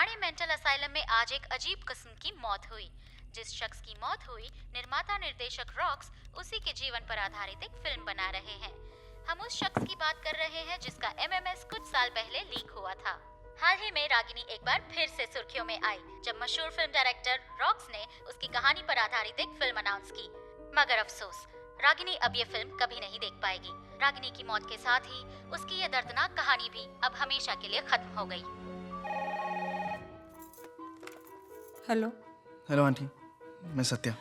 Bhiwadi mental asylum में आज एक अजीब किस्म की मौत हुई। जिस शख्स की मौत हुई, निर्माता निर्देशक रॉक्स उसी के जीवन पर आधारित एक फिल्म बना रहे हैं। हम उस शख्स की बात कर रहे हैं जिसका MMS कुछ साल पहले लीक हुआ था। हाल ही में रागिनी एक बार फिर से सुर्खियों में आई जब मशहूर फिल्म डायरेक्टर रॉक्स ने उसकी कहानी पर आधारित एक फिल्म अनाउंस की। मगर अफसोस, रागिनी अब ये फिल्म कभी नहीं देख पाएगी। रागिनी की मौत के साथ ही उसकी ये दर्दनाक कहानी भी अब हमेशा के लिए खत्म हो गई। हेलो हेलो आंटी, मैं सत्या।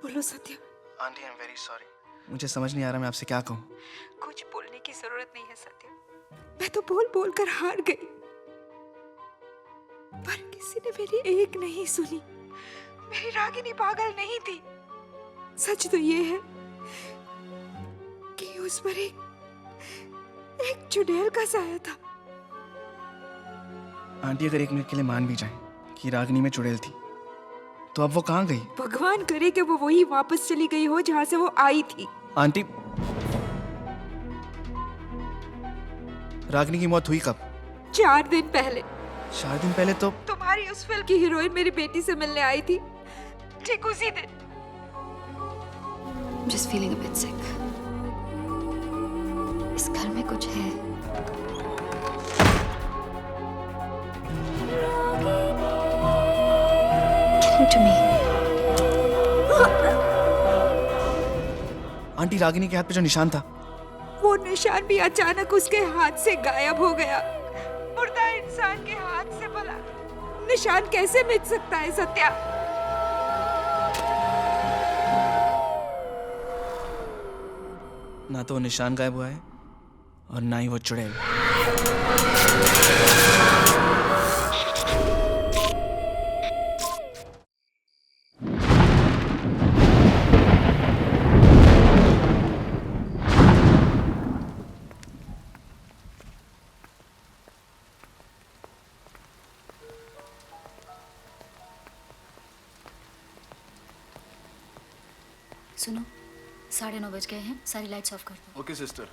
बोलो Satya. Aunty, I am very sorry. मुझे समझ नहीं आ रहा मैं आपसे क्या कहूँ। कुछ बोलने की जरूरत नहीं है सत्या, मैं तो बोल बोल कर हार गई, पर किसी ने मेरी एक नहीं सुनी। मेरी रागिनी पागल नहीं थी। सच तो ये है कि उस पर एक चुड़ैल का साया था। आंटी, अगर एक मिनट के लिए मान भी जाए कि रागिनी में चुड़ैल थी, तो अब वो कहाँ गई? भगवान करे कि वो वही वापस चली गई हो जहाँ से वो आई थी। आंटी, रागिनी की मौत हुई कब? 4 दिन पहले। 4 दिन पहले तो तुम्हारी उस फिल्म की हीरोइन मेरी बेटी से मिलने आई थी, ठीक उसी दिन। Just feeling a bit sick. इस घर में कुछ है। Listen to me. Aunty, Ragini के हाथ पे जो निशान था, वो निशान भी अचानक उसके हाथ से गायब हो गया। मुर्दा इंसान के हाथ से भला निशान कैसे मिट सकता है सत्या? ना तो वो निशान गायब हुआ है और ना ही वो चुड़ैल। सुनो, 9:30 बज गए हैं, सारी लाइट्स ऑफ कर दो। Okay sister.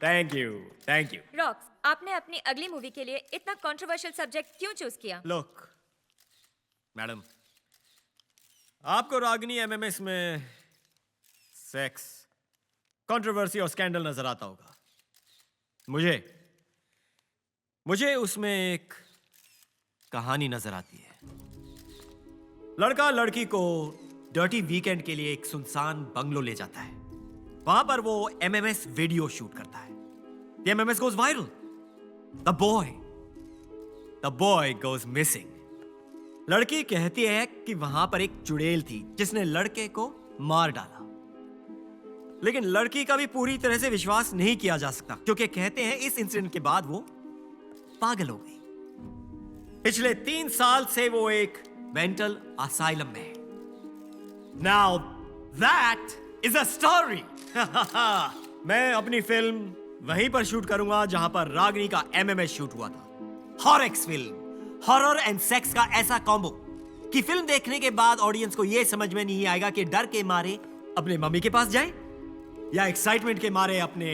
Thank you. Rocks, आपने अपनी अगली मूवी के लिए इतना कंट्रोवर्शियल सब्जेक्ट क्यों चूज किया? लुक मैडम, आपको रागिनी एमएमएस में सेक्स, कंट्रोवर्सी और स्कैंडल नजर आता होगा। मुझे उसमें एक कहानी नजर आती है। लड़का लड़की को डर्टी वीकेंड के लिए एक सुनसान बंगलो ले जाता है। वहां पर वो एमएमएस वीडियो शूट करता है। The MMS goes viral. The boy goes missing. लड़की कहती है कि वहां पर एक चुड़ैल थी जिसने लड़के को मार डाला, लेकिन लड़की का भी पूरी तरह से विश्वास नहीं किया जा सकता क्योंकि कहते हैं इस इंसिडेंट के बाद वो पागल हो गई। पिछले 3 साल से वो एक मेंटल असाइलम में है। Now that is a story. मैं अपनी फिल्म वहीं पर शूट करूंगा जहां पर रागिनी का एमएमएस शूट हुआ था। हॉरएक्स फिल्म, हॉरर एंड सेक्स का ऐसा कॉम्बो कि फिल्म देखने के बाद ऑडियंस को यह समझ में नहीं आएगा कि डर के मारे अपने मम्मी के पास जाए या एक्साइटमेंट के मारे अपने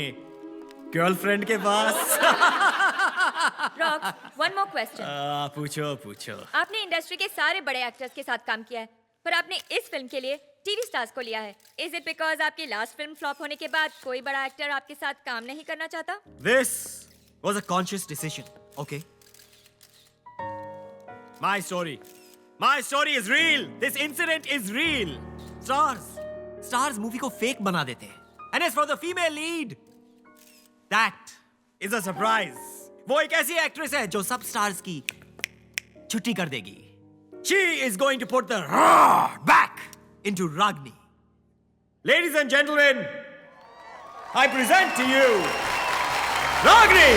गर्लफ्रेंड के पास। Rocks, one more question. पूछो। आपने इंडस्ट्री के सारे बड़े एक्टर्स के साथ काम किया है, पर आपने इस फिल्म के लिए टीवी स्टार्स को लिया है। इज इट बिकॉज आपकी लास्ट फिल्म फ्लॉप होने के बाद कोई बड़ा एक्टर आपके साथ काम नहीं करना चाहता? This was a conscious decision, okay? My story is real. This incident is real. Stars movie को फेक बना देते हैं. And as for the female lead, that is a surprise. वो एक ऐसी एक्ट्रेस है जो सब स्टार्स की छुट्टी कर देगी. She is going to put the roar back into Ragini. Ladies and gentlemen, I present to you Ragini.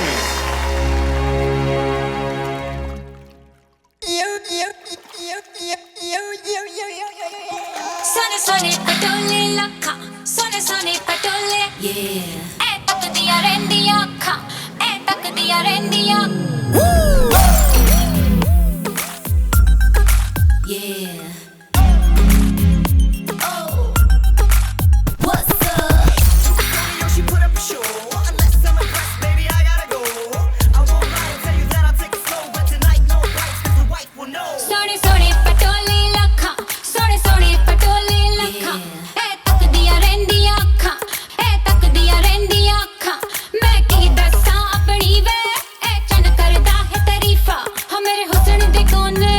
Sone patole lakha, sone patole, yeah. Tak diya rendiya kha, tak diya rendiya. Yeah. Oh, what's up? She put up a show. Unless I'm impressed, baby, I gotta go. I won't lie and tell you that I'll take it slow, but tonight no bites, 'cause the wife will know. Sone patole lakha, sone patole lakha. Tak diya rendiya kha, tak diya rendiya kha. Main ki dassa apni ve, chan karda hai tarifa. Ha mere husn de kone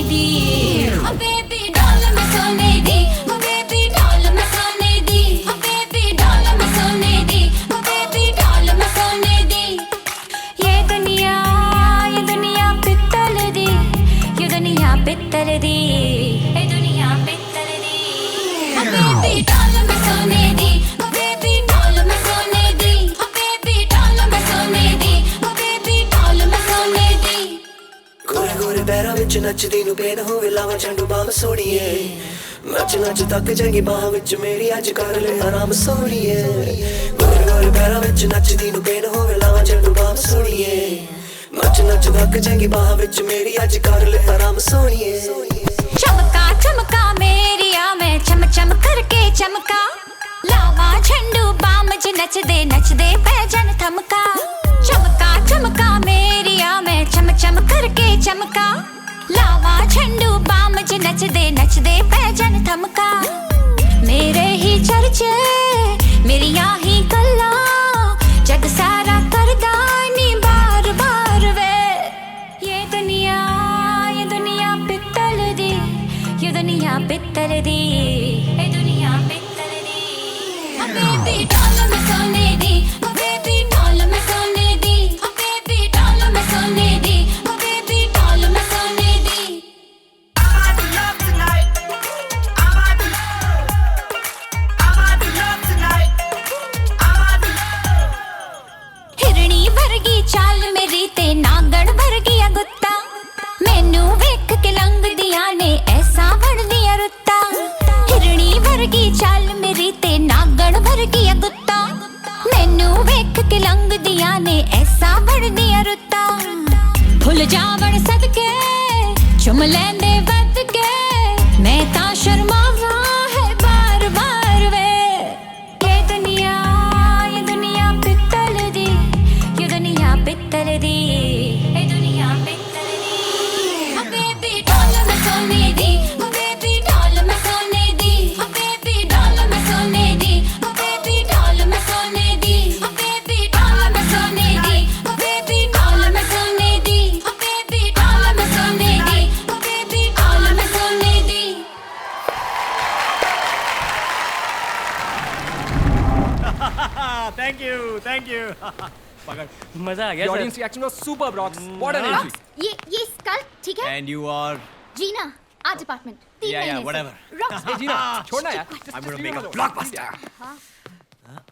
the, oh baby doll मैं सोने दी, oh baby doll मैं सोने दी, oh baby doll मैं सोने दी, oh baby doll मैं सोने दी. ये दुनिया पित्तल दी, ये दुनिया पित्तल दी, ये दुनिया पित्तल दी. Oh baby doll मैं सोने दी, oh baby doll मैं सोने दी, oh baby doll मैं सोने दी, oh baby doll मैं सोने दी. गोरे गोरे पैरों विच नचदी नू पेन होवे लावा झंडू बाम सोड़िए नच नच तक जाएगी बाह विच मेरी अज कर ले आराम सोड़िए गोरे गोरे पैरों विच नचदी नू पेन होवे लावा झंडू बाम सोड़िए नच नच तक जाएगी बाह विच मेरी अज कर ले आराम सोड़िए चमका चमका मेरी आ मैं चम चम करके चमका लावा झंडू बाम ज नचदे पैजन थमका चमका चमका मेरी आ मैं चम चम करके चमका लावा झंडू बाम ज नचदे पैजन थमका मेरे ही चर्चे मेरिया ही गल्ला जग सारा करदा नी बार बार वे ये दुनिया पित्तल दी ये दुनिया पित्तल दी ये दुनिया पित्तल दी oh baby doll मैं सोने दी oh baby doll मैं सोने दी oh baby doll मैं सोने दी oh baby doll मैं सोने दी. I'm about to love tonight. I'm about to love tonight. I'm about to love. हिरणी वर्गी चाल मेरी ते नागण वर्गी गुत्ता मैनू वेख के लंघ दिया ने ऐसा वण दिया रुत्ता दी ए दुनिया पित्तल दी ओ बेबी डॉल मैं सोने दी ओ बेबी डॉल मैं सोने दी ओ बेबी डॉल मैं सोने दी ओ बेबी डॉल मैं सोने दी ओ बेबी डॉल मैं सोने दी ओ बेबी डॉल मैं सोने दी ओ बेबी डॉल मैं सोने दी ओ बेबी डॉल मैं सोने दी थैंक यू पकड़ मजा आ गया The audience reaction was superb, Rocks. What an entry. ये स्कल ठीक है एंड यू आर जीना आज डिपार्टमेंट 3 Yeah, महीने से whatever. Rocks. Hey, Gina, छोड़ना यार. I'm gonna make a blockbuster.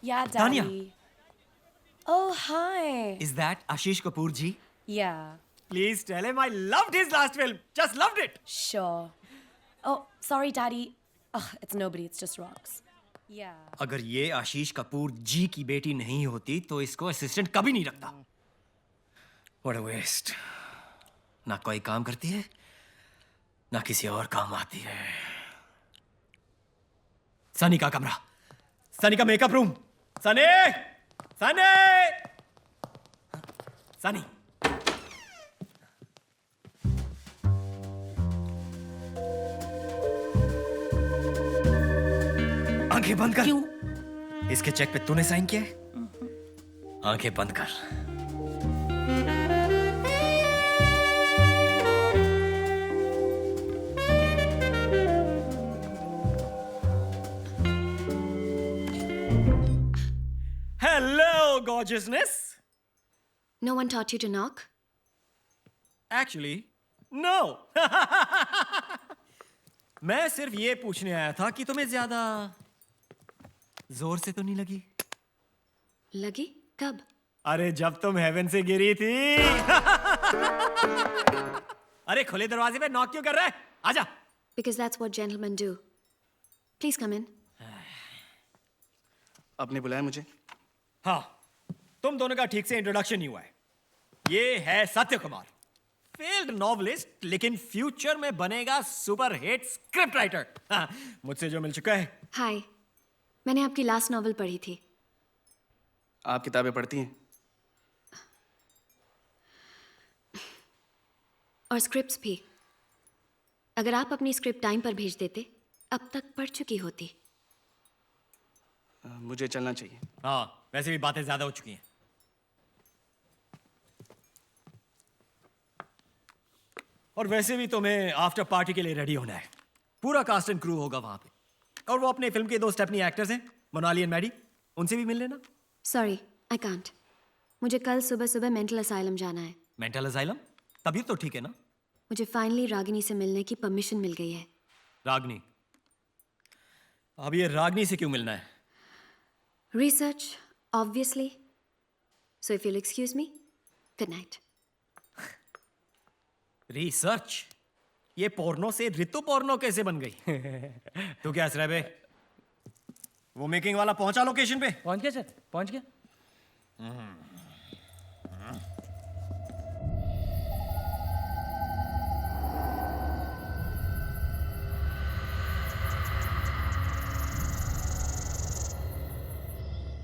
Yeah, Tanya. Daddy. Oh, hi. Is that Ashish Kapoor ji? Yeah, Please tell him I loved his last film. Just loved it. sure. Oh, sorry, Daddy. Ugh, it's nobody, it's just Rocks. Yeah. अगर ये आशीष कपूर जी की बेटी नहीं होती तो इसको assistant कभी नहीं रखता। What a waste. ना कोई काम करती है ना किसी और काम आती है। सनी का कमरा, सनी का मेकअप रूम, सनी, सनी, सनी। आंखें बंद कर। क्यों? इसके चेक पे तूने साइन किया है? आंखें बंद कर। Hello, gorgeousness. No one taught you to knock? Actually, no. मैं सिर्फ ये पूछने आया था कि तुम्हें ज्यादा जोर से तो नहीं लगी? लगी? कब? अरे जब तुम हेवन से गिरी थी। अरे खुले दरवाजे पे नॉक क्यों कर रहा है? आजा। Because that's what gentlemen do. Please come in. आपने बुलाया मुझे? हाँ, तुम दोनों का ठीक से इंट्रोडक्शन नहीं हुआ है। ये है सत्य कुमार, फेल्ड नॉवलिस्ट, लेकिन फ्यूचर में बनेगा सुपर हिट स्क्रिप्ट राइटर। मुझसे जो मिल चुका है। हाय, मैंने आपकी लास्ट नॉवल पढ़ी थी। आप किताबें पढ़ती हैं? और स्क्रिप्ट्स भी। अगर आप अपनी स्क्रिप्ट टाइम पर भेज देते, अब तक पढ़ चुकी होती। मुझे चलना चाहिए। हाँ, वैसे भी बातें ज्यादा हो चुकी हैं। और वैसे भी तुम्हें आफ्टर पार्टी के लिए रेडी होना है। पूरा कास्ट एंड क्रू होगा वहां पे। और वो अपने फिल्म के 2 स्टेपनी एक्टर्स हैं, मोनाली एंड मैडी, उनसे भी मिल लेना। Sorry, I can't. मुझे कल सुबह सुबह मेंटल असाइलम जाना है। Mental asylum? तभी तो ठीक है ना। मुझे फाइनली रागिनी से मिलने की परमिशन मिल गई है। रागनी? अब ये रागनी से क्यों मिलना है? Research, obviously. So if you'll excuse me, good night. Research? ये पोर्नो से ऋतु पोर्नो कैसे बन गई? तू क्या हंस रहा है बे? वो मेकिंग वाला पहुंचा लोकेशन पे? पहुंच गया सर, पहुंच गया।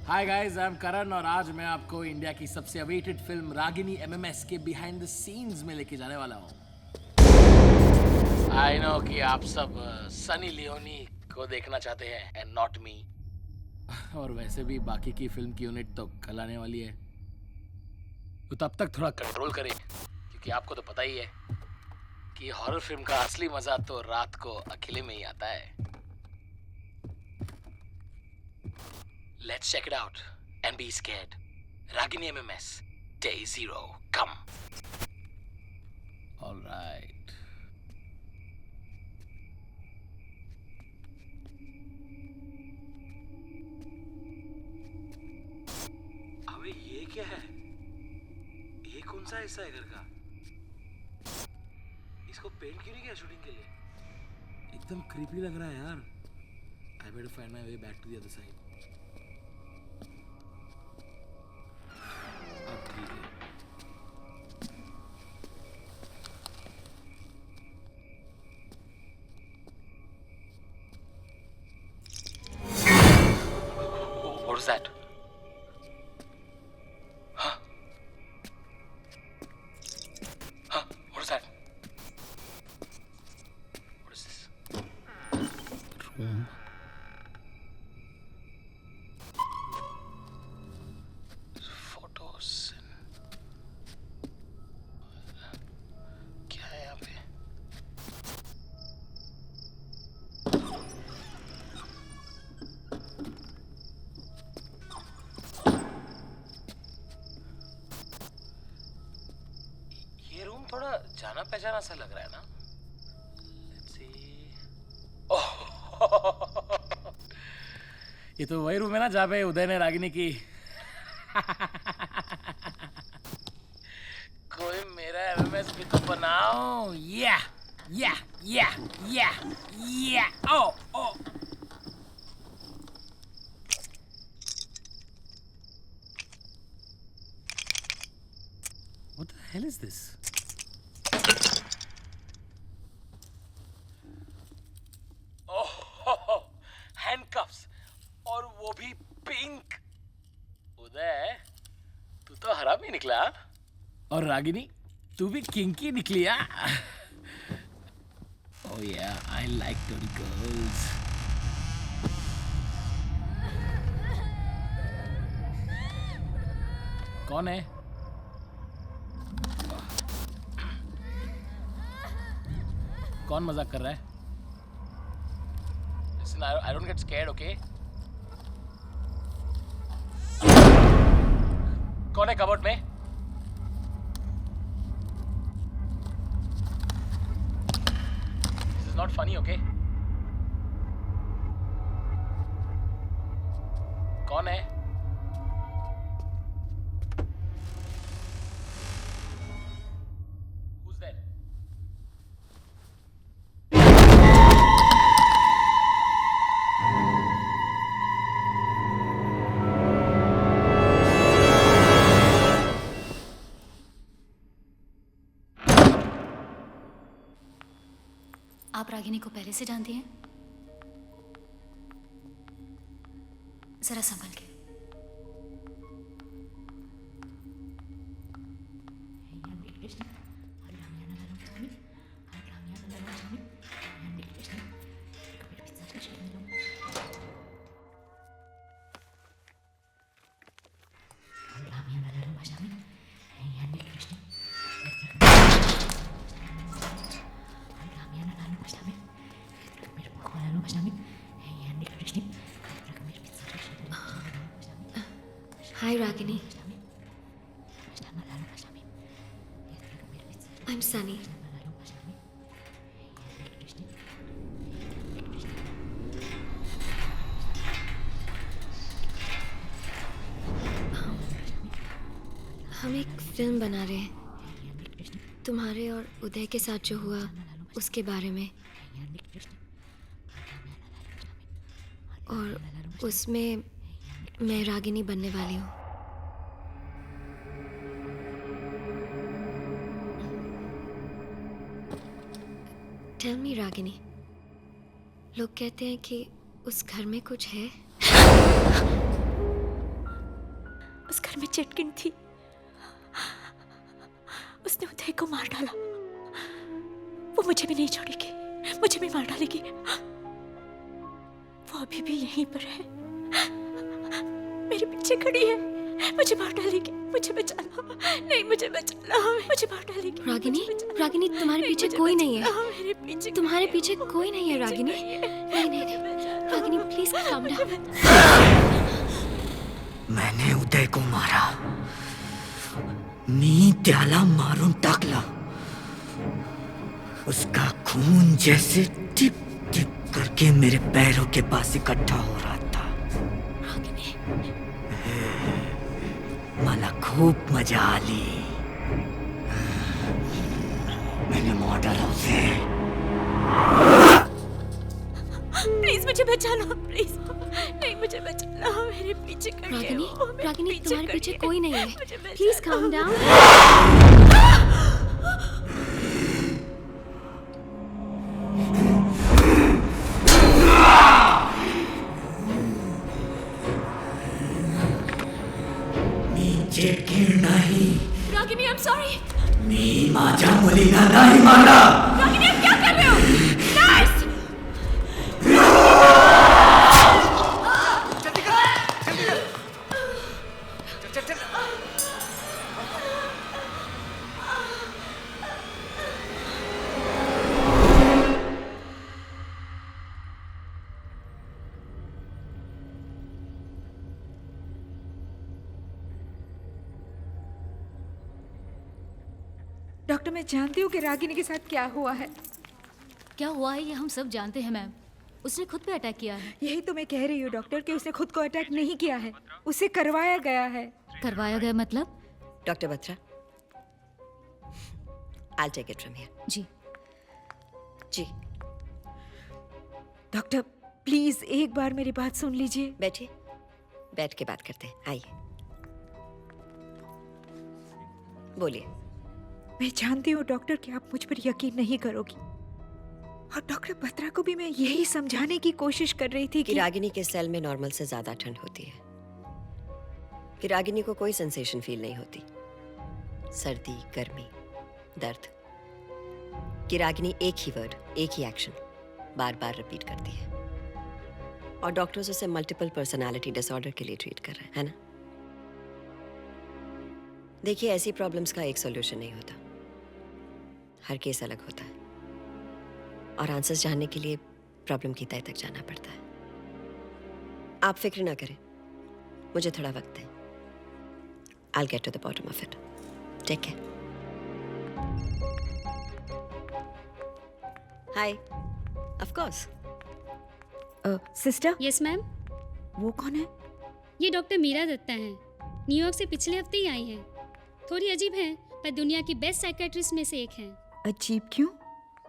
हाय गाइस, आई एम करण और आज मैं आपको इंडिया की सबसे अवेटेड फिल्म रागिनी एमएमएस के बिहाइंड द सीन्स में लेके जाने वाला हूँ। आई नो कि आप सब सनी लियोनी को देखना चाहते हैं एंड नॉट मी। और वैसे भी बाकी की फिल्म की यूनिट तो कल आने वाली है, तो तब तक थोड़ा कंट्रोल करें, क्योंकि आपको तो पता ही है कि हॉरर फिल्म का असली मजा तो रात को अकेले में ही आता है। Let's check it out and be scared. Ragini MMS, Day 0, come. All right. अबे ये क्या है? ये कौन सा हिस्सा है घर का? इसको पेंट क्यों नहीं किया शूटिंग के लिए? एकदम क्रीपी लग रहा है यार। I better find my way back to the other side. What is that? Huh? पहचाना सा लग रहा है ना? Let's see. ओह, ये तो वही रूम है ना जहाँ पे उदय ने रागिनी की कोई मेरा एमएमएस भी तो बनाओ। या या या या या ओ ओ What the hell is this? Oh, handcuffs और वो भी पिंक। उदय, तू तो हरामी निकला। और रागिनी, तू भी किंकी निकली या? Oh yeah, I like dirty girls. कौन है? कौन मजाक कर रहा है? Listen, I don't get scared, okay? कौन है कबर्ड में? This is not funny, okay? कौन है? Who's there? आप रागिनी को पहले से जानती हैं? जरा संभल के। Hi, Ragini. I'm Sunny. हम एक फिल्म बना रहे हैं तुम्हारे और उदय के साथ जो हुआ उसके बारे में, और उसमें मैं रागिनी बनने वाली हूँ। टेल मी रागिनी, लोग कहते हैं कि उस घर में कुछ है। उस घर में चटकिन थी, उसने उदय को मार डाला। वो मुझे भी नहीं छोड़ेगी, मुझे भी मार डालेगी। वो अभी भी यहीं पर है, मेरे पीछे खड़ी है, मुझे मार डालेगी। मुझे बचा लो, नहीं मुझे बचा लो, मुझे मार डालेगी। रागिनी, रागिनी तुम्हारे पीछे कोई नहीं है, तुम्हारे पीछे कोई नहीं है रागिनी। नहीं नहीं नहीं, रागिनी प्लीज काम डाउन। मैंने उदय को मारा, मी त्याला मारून टाकला। उसका खून जैसे टिप टिप करके मेरे पैरों के पास इकट्ठा हो रहा था। मला खूप मजा आली। मैंने मार डाला उसे। प्लीज मुझे बचा लो, प्लीज नहीं मुझे बचा लो, मेरे पीछे खड़ी है। रागिनी, रागिनी तुम्हारे पीछे कोई नहीं है, please calm down. Ragini, I'm sorry. मी माझ्या मुलीला नाही मारला। रागिनी, आप क्या कर रहे हो? नर्स! डॉक्टर, मैं जानती हूँ कि रागिनी के साथ क्या हुआ है। क्या हुआ है ये हम सब जानते हैं मैम। उसने खुद पे अटैक किया है। यही तो मैं कह रही हूँ डॉक्टर कि उसने खुद को अटैक नहीं किया है, उसे करवाया गया है। करवाया गया मतलब? Doctor Batra, I'll take it from here. जी जी। डॉक्टर प्लीज एक बार मेरी बात सुन लीजिए। बैठिए, बैठ के बात करते हैं, आइए बोलिए। मैं जानती हूँ डॉक्टर कि आप मुझ पर यकीन नहीं करोगी, और डॉक्टर बत्रा को भी मैं यही समझाने की कोशिश कर रही थी कि रागिनी के सेल में नॉर्मल से ज्यादा ठंड होती है। कि रागिनी को कोई सेंसेशन फील नहीं होती, सर्दी, गर्मी, दर्द। कि रागिनी एक ही वर्ड, एक ही एक्शन बार बार रिपीट करती है, और डॉक्टर्स उसे मल्टीपल पर्सनालिटी डिसऑर्डर के लिए ट्रीट कर रहे हैं, है ना? देखिए, ऐसी प्रॉब्लम्स का एक सॉल्यूशन नहीं होता, हर केस अलग होता है, और आंसर्स जानने के लिए प्रॉब्लम की तह तक जाना पड़ता है। आप फिक्र ना करें, मुझे थोड़ा वक्त है। I'll get to the bottom of it. Take care. Hi. Of course. Sister. Yes ma'am. वो कौन है? ये डॉक्टर मीरा दत्ता हैं। न्यूयॉर्क से पिछले हफ्ते ही आई हैं। थोड़ी अजीब हैं, पर दुनिया की बेस्ट साइकियाट्रिस्ट में से एक हैं। अजीब क्यों?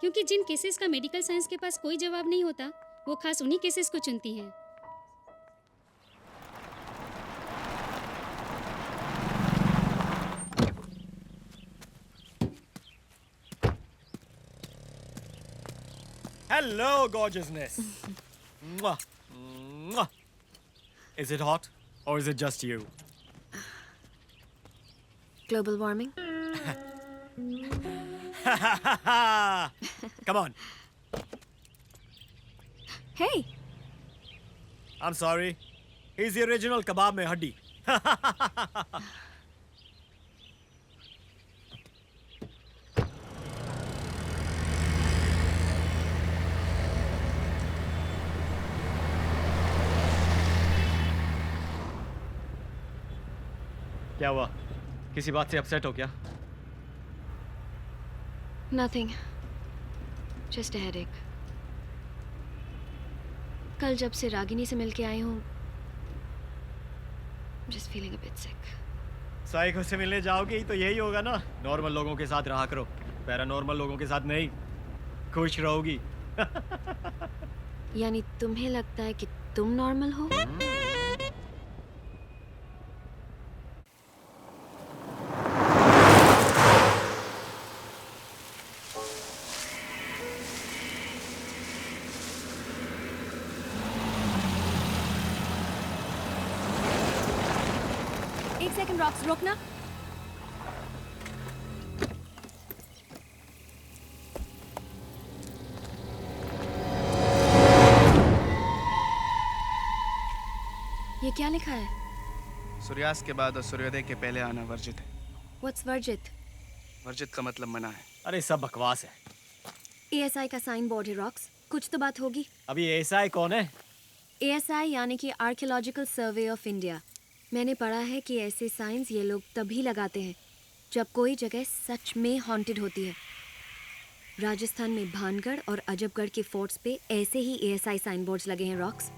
क्योंकि जिन केसेस का मेडिकल साइंस के पास कोई जवाब नहीं होता, वो खास उन्हीं केसेस को चुनती हैं। Hello, gorgeousness. Mwah. Mwah. Is it hot or is it just you? Global warming? Come on. Hey. I'm sorry. He's the original kebab mein haddi. क्या हुआ? किसी बात से अपसेट हो क्या? Nothing. Just a headache. कल जब से रागिनी से मिलके आई हूँ, just feeling a bit sick. Psycho से मिलने जाओगी तो यही होगा ना, नॉर्मल लोगों के साथ रहा करो, पैरानॉर्मल लोगों के साथ नहीं। खुश रहोगी। यानी तुम्हें लगता है कि तुम नॉर्मल हो? एक सेकंड रॉक्स, रोकना। ये क्या लिखा है? सूर्यास्त के बाद और सूर्योदय के पहले आना वर्जित है। What's वर्जित? वर्जित का मतलब मना है। अरे सब बकवास है। ASI का साइन बोर्ड है रॉक्स, कुछ तो बात होगी। अभी ASI कौन है? ASI यानी कि आर्कियोलॉजिकल सर्वे ऑफ इंडिया। मैंने पढ़ा है कि ऐसे साइंस ये लोग तभी लगाते हैं जब कोई जगह सच में हॉन्टेड होती है। राजस्थान में भानगढ़ और अजबगढ़ के फोर्ट्स पे ऐसे ही ASI साइन बोर्ड्स लगे हैं रॉक्स।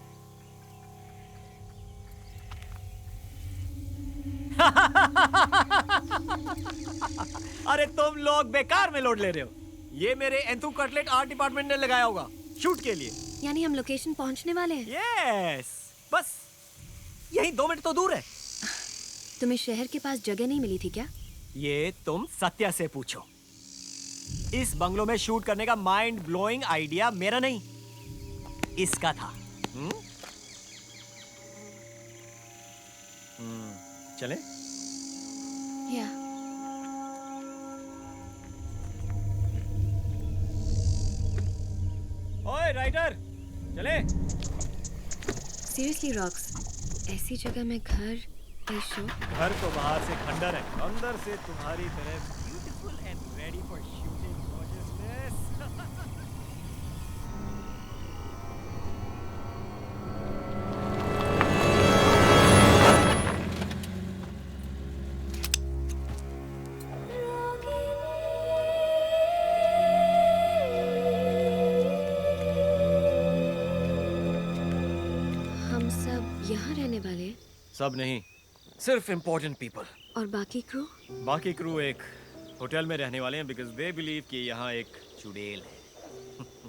अरे तुम लोग बेकार में लोड ले रहे हो। ये मेरे एंथू कटलेट आर्ट डिपार्टमेंट ने लगाया होगा शूट के लिए। यानी हम लोकेशन पहुंचने वाले हैं? यस, बस यही 2 मिनट तो दूर है। तुम्हें शहर के पास जगह नहीं मिली थी क्या? ये तुम सत्या से पूछो। इस बंगलो में शूट करने का माइंड ब्लोइंग आइडिया मेरा नहीं, इसका था। चले? या। ओए राइटर, चले? सीरियसली रॉक्स, ऐसी जगह में घर, ये शो? घर तो बाहर से खंडर है, अंदर से तुम्हारी तरह beautiful and ready for shooting gorgeousness. यहाँ रहने वाले हैं? सब नहीं, सिर्फ इम्पोर्टेंट पीपल। और बाकी क्रू? बाकी क्रू एक होटल में रहने वाले हैं बिकॉज दे बिलीव कि यहाँ एक चुड़ैल है।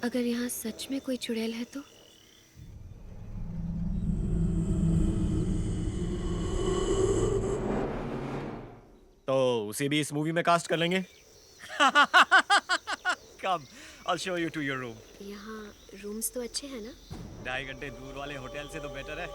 अगर यहाँ सच में कोई चुड़ैल है तो? तो उसे भी इस मूवी में कास्ट कर लेंगे। Come, I'll show you to your room. यहाँ रूम्स तो अच्छे हैं ना? 2.5 घंटे दूर वाले होटल से तो बेटर है।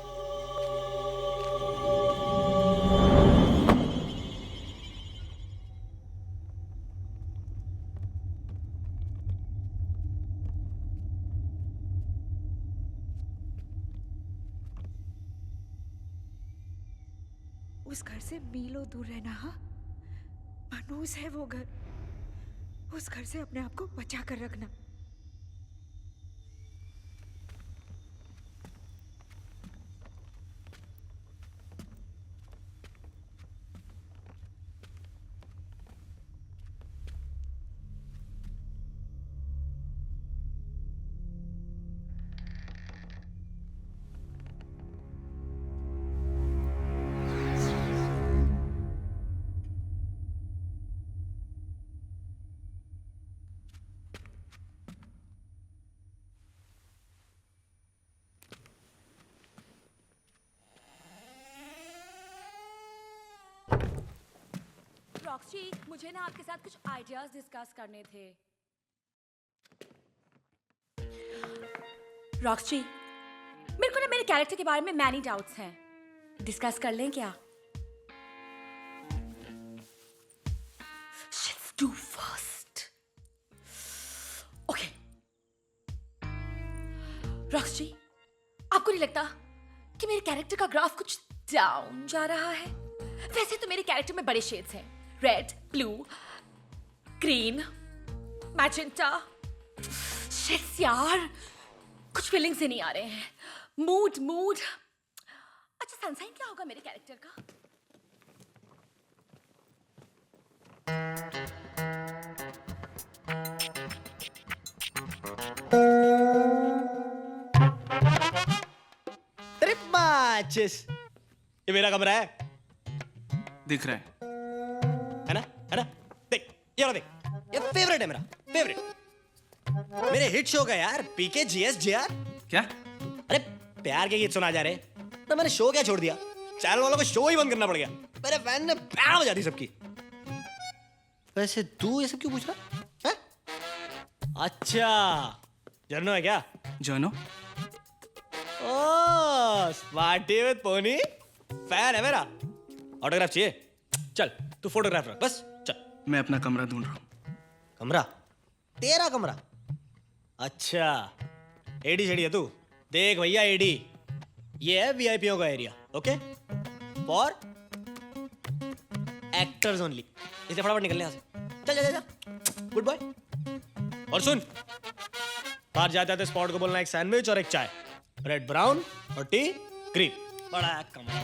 उस घर से मीलों दूर रहना। हाँ, मनूस है वो घर। उस घर से अपने आप को बचा कर रखना। रॉक्सी, मुझे ना आपके साथ कुछ आइडियाज डिस्कस करने थे। रॉक्सी, मेरे को ना मेरे कैरेक्टर के बारे में मैनी डाउट्स हैं। डिस्कस कर लें क्या? Let's do first. Okay. Roxy, आपको नहीं लगता कि मेरे कैरेक्टर का ग्राफ कुछ डाउन जा रहा है? वैसे तो मेरे कैरेक्टर में बड़े शेड्स हैं, red, blue, green, magenta. Sheets यार, कुछ फीलिंग्स ही नहीं आ रहे हैं। मूड। अच्छा, सनसाइन क्या होगा मेरे कैरेक्टर का? Trip matches. ये मेरा कमरा है, दिख रहा है ना? देख, ये देख, ये फेवरेट है मेरा, फेवरेट। मेरे हिट शो का यार, पीके जीएस जीआर। क्या? अरे प्यार के गीत सुना जा रहे, तो मैंने शो क्या छोड़ दिया? चैनल वालों को शो ही बंद करना पड़ गया। मेरे फैन ने बैंड बजा दी सबकी। वैसे तू ये सब क्यों पूछ रहा है? अच्छा, जर्नो है क्या? Journo? Oh, smarty with pony. Fan है मेरा। ऑटोग्राफ चाहिए? चल, तू फोटोग्राफ रख, बस चल। मैं अपना कमरा ढूंढ रहा हूँ। कमरा? तेरा कमरा? अच्छा, एडी शेडी है तू? देख भैया एडी, ये है वीआईपीओ का area, okay? For actors only. इसलिए फटाफट निकलने यहाँ से। चल जा। Good boy. और सुन, बाहर जाते स्पॉट को बोलना एक सैंडविच और एक चाय, रेड ब्राउन और टी ग्रीन। बड़ा कमरा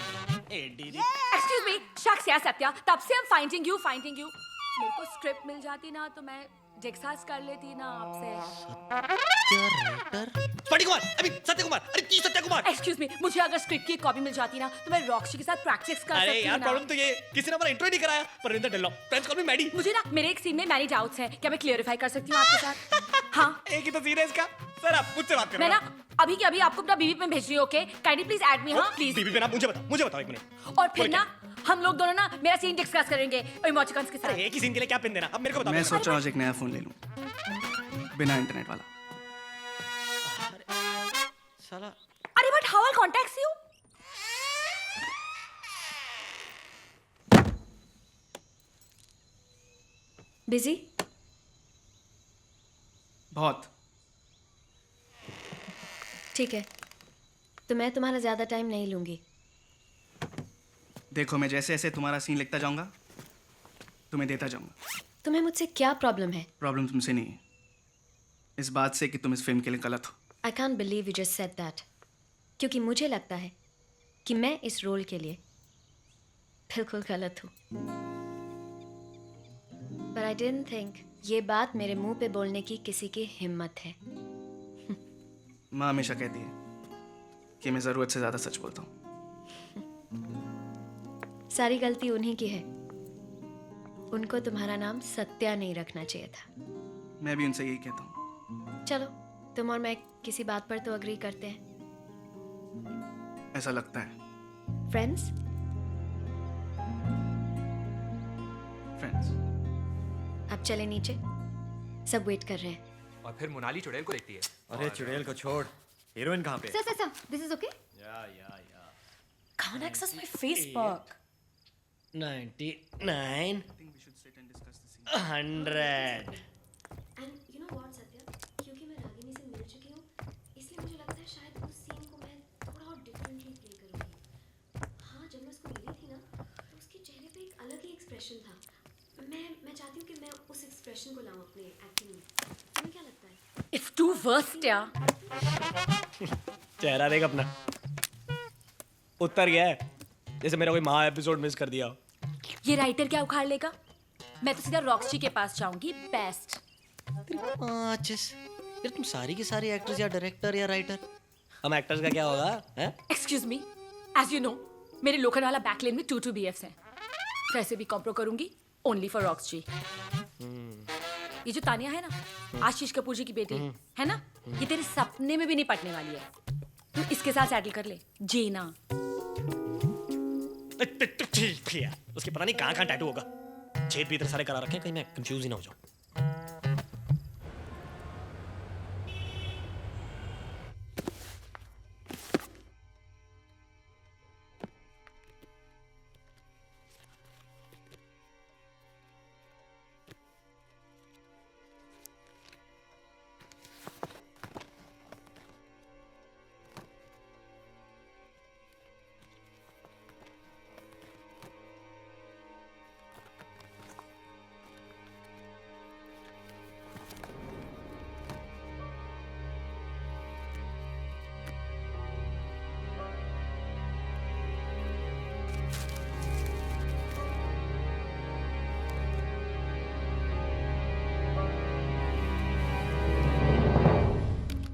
एडी। एक्सक्यूज मी, शख्स या सत्या, तब से हम फाइंडिंग यू। मेरे को स्क्रिप्ट मिल जाती ना तो मैं डिस्कस कर लेती ना आपसे। सत्य कुमार, अरे की सत्य कुमार? एक्सक्यूज मी, मुझे अगर स्क्रिप्ट की कॉपी मिल जाती ना तो मैं रॉक्सी के साथ प्रैक्टिस कर सकती अरे यार, ना। प्रॉब्लम तो ये, किसी ने हमारा इंट्रो नहीं कराया। परिंदर डेल्लो, फ्रेंड्स कॉल मी मैडी। मुझे ना मेरे एक सीन में मैनी डाउट्स हैं, क्या मैं क्लियरिफाई कर सकती हूँ आपके साथ? हाँ, एक ही तो सीन है इसका। सर आप मुझसे बात करो। मैं ना अभी के अभी आपको अपना बीवी में भेज रही हूँ, okay? Kindly please add me. हाँ प्लीज। बीबी पे ना, मुझे बताओ एक मिनट। और फिर ना हम लोग दोनों ना मेरा सीन डिस्कस करेंगे इमोटिकॉन्स के साथ। एक ही सीन के लिए क्या पिन देना? अब मेरे को बताओ। मैं सोच रहा हूँ एक नया फोन ले लूँ, बिना इंटरनेट वाला। साला, अरे but how eye contact you? Busy? बहुत। ठीक है, तो मैं तुम्हारा ज़्यादा टाइम नहीं लूँगी। देखो, मैं जैसे जैसे तुम्हारा सीन लिखता जाऊंगा तुम्हें देता जाऊंगा। तुम्हें मुझसे क्या प्रॉब्लम है? प्रॉब्लम तुमसे नहीं है, इस बात से कि तुम इस फिल्म के लिए गलत हो। I can't believe you just said that, क्योंकि मुझे लगता है कि मैं इस रोल के लिए बिल्कुल गलत हूँ। पर आई डिडंट थिंक ये बात मेरे मुंह पे बोलने की किसी की हिम्मत है। माँ हमेशा कहती है कि मैं ज़रूरत से ज़्यादा सच बोलता हूँ। सारी गलती उन्हीं की है। उनको तुम्हारा नाम सत्या नहीं रखना चाहिए था। मैं भी उनसे यही कहता हूँ। चलो, तुम और मैं किसी बात पर तो अग्री करते हैं। ऐसा लगता है। फ्रेंड्स? फ्रेंड्स। अब चले नीचे, सब वेट कर रहे हैं। और फिर मोनाली चुड़ैल को देखती है। अरे चुड़ैल को छोड़, हीरोइन कहाँ पे? Sir, this is okay? या Can't access my Facebook. 99 100 And you know what, Satya? क्योंकि मैं रागिनी से मिल चुकी हूँ, इसलिए मुझे लगता है शायद उस सीन को मैं थोड़ा और डिफरेंटली प्ले करूँगी। हाँ, जब मैं उसको मिली थी ना, तो उसके चेहरे पे एक अलग ही एक्सप्रेशन था। मैं चाहती हूँ कि मैं उस एक्सप्रेशन को लाऊं अपने एक्टिंग में। तुम्हें क्या लगता है? It's too worst, यार। चेहरा देख अपना, उत्तर गया है जैसे मेरा कोई महा एपिसोड मिस कर दिया। ये राइटर क्या उखाड़ लेगा? मैं तो सीधा रॉक्सी के पास जाऊंगी। बेस्ट। यार तुम सारी की सारी एक्टर्स या डायरेक्टर या राइटर, हम एक्टर्स का क्या होगा? Excuse me, as you know मेरे लोखंडवाला बैकलेन में 2 BFs हैं। वैसे भी कॉम्प्रो करूंगी ओनली फॉर रॉक्सी। ये जो तानिया है ना, आशीष कपूर जी की बेटी है ना, ये तेरे सपने में भी नहीं पटने वाली है। तू इसके साथ सेटल कर ले, जीना। उसके पता नहीं कहाँ टैटू होगा, छेद भी इतने सारे करा रखे हैं, कहीं मैं कंफ्यूज ही ना हो जाऊं।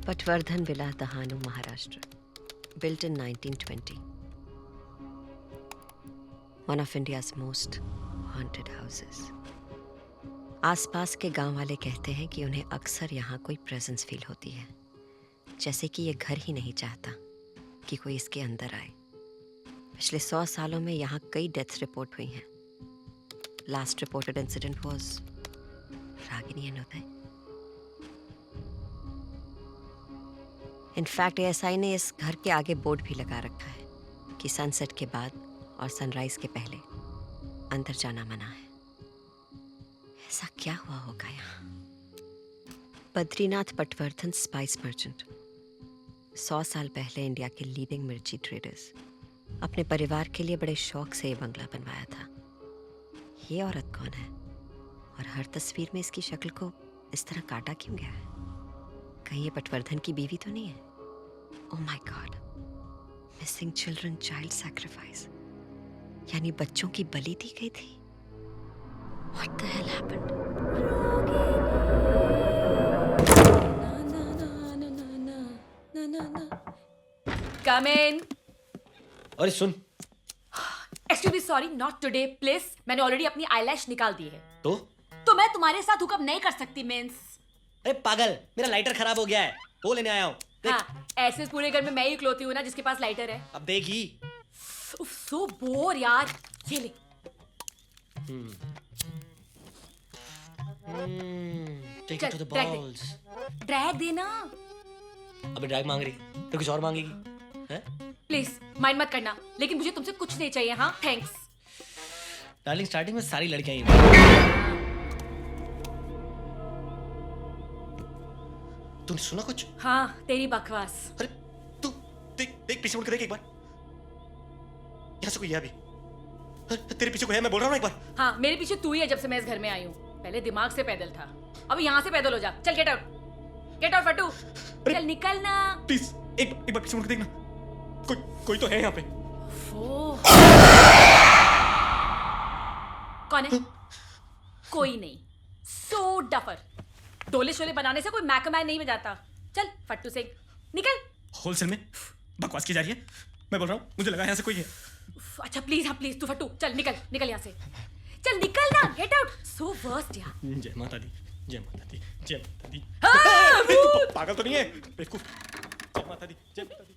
Patwardhan villa Dahanu, Maharashtra, built in 1920. One of India's most haunted houses. आसपास के गांव वाले कहते हैं कि उन्हें अक्सर यहाँ कोई प्रेजेंस फील होती है, जैसे कि ये घर ही नहीं चाहता कि कोई इसके अंदर आए। पिछले 100 सालों में यहाँ कई डेथ्स रिपोर्ट हुई हैं। Last reported incident was Ragini and Uday. In fact ASI ने इस घर के आगे बोर्ड भी लगा रखा है कि सनसेट के बाद और सनराइज के पहले अंदर जाना मना है। ऐसा क्या हुआ होगा यहाँ? बद्रीनाथ पटवर्धन, स्पाइस मर्चेंट, 100 साल पहले इंडिया के लीडिंग मिर्ची ट्रेडर्स, अपने परिवार के लिए बड़े शौक से ये बंगला बनवाया था। ये औरत कौन है और हर तस्वीर में इसकी शक्ल को इस तरह काटा क्यों गया है? कहीं ये पटवर्धन की बीवी तो नहीं है? Oh my god, missing children child sacrifice, यानी बच्चों की बलि दी गई थी। What the hell happened? Come in. अरे सुन, excuse me, sorry, not today please. मैंने ऑलरेडी अपनी आईलैश निकाल दी है। तो मैं तुम्हारे साथ हुकअप नहीं कर सकती मींस। अरे पागल, मेरा लाइटर खराब हो गया है, वो लेने आया हूँ। हाँ, ऐसे पूरे घर में मैं ही इकलौती हूँ ना जिसके पास लाइटर है। अब देखी। उफ, सो बोर यार। ये ले। Take it to the balls. Drag देना। अबे ड्रैग मांग रही तो कुछ और मांगेगी हैं? प्लीज माइंड मत करना, लेकिन मुझे तुमसे कुछ नहीं चाहिए। हाँ, थैंक्स। डार्लिंग, स्टार्टिंग में सारी लड़कियां ही। तूने सुना कुछ? हाँ, तेरी बकवास। अरे तू देख पीछे मुड़ के देख एक बार। यहाँ से कोई है अभी? तेरे पीछे कोई है, मैं बोल रहा हूँ ना एक बार। हाँ, मेरे पीछे तू ही है जब से मैं इस घर में आई हूँ। पहले दिमाग से पैदल था, अब यहाँ से पैदल हो जा। चल गेट आउट फटू, चल निकलना। प्लीज एक बार पीछे मुड़ के देखना, कोई तो है यहाँ पे। कौन है? कोई नहीं। सो डफर। डोले शोले बनाने से कोई मैकमैन नहीं बजाता। चल फट्टू सिंह निकल। होलसेल में बकवास की जा रही है, मैं बोल रहा हूँ, मुझे लगा यहाँ से कोई है। अच्छा प्लीज, हाँ प्लीज, तू फटू, चल निकल निकल यहाँ से, चल निकल ना, गेट आउट, सो वर्स्ट यार। जय माता दी, जय माता दी, जय माता दी। हाँ, तू पागल तो नहीं है बेवकूफ? जय माता दी, जय माता दी।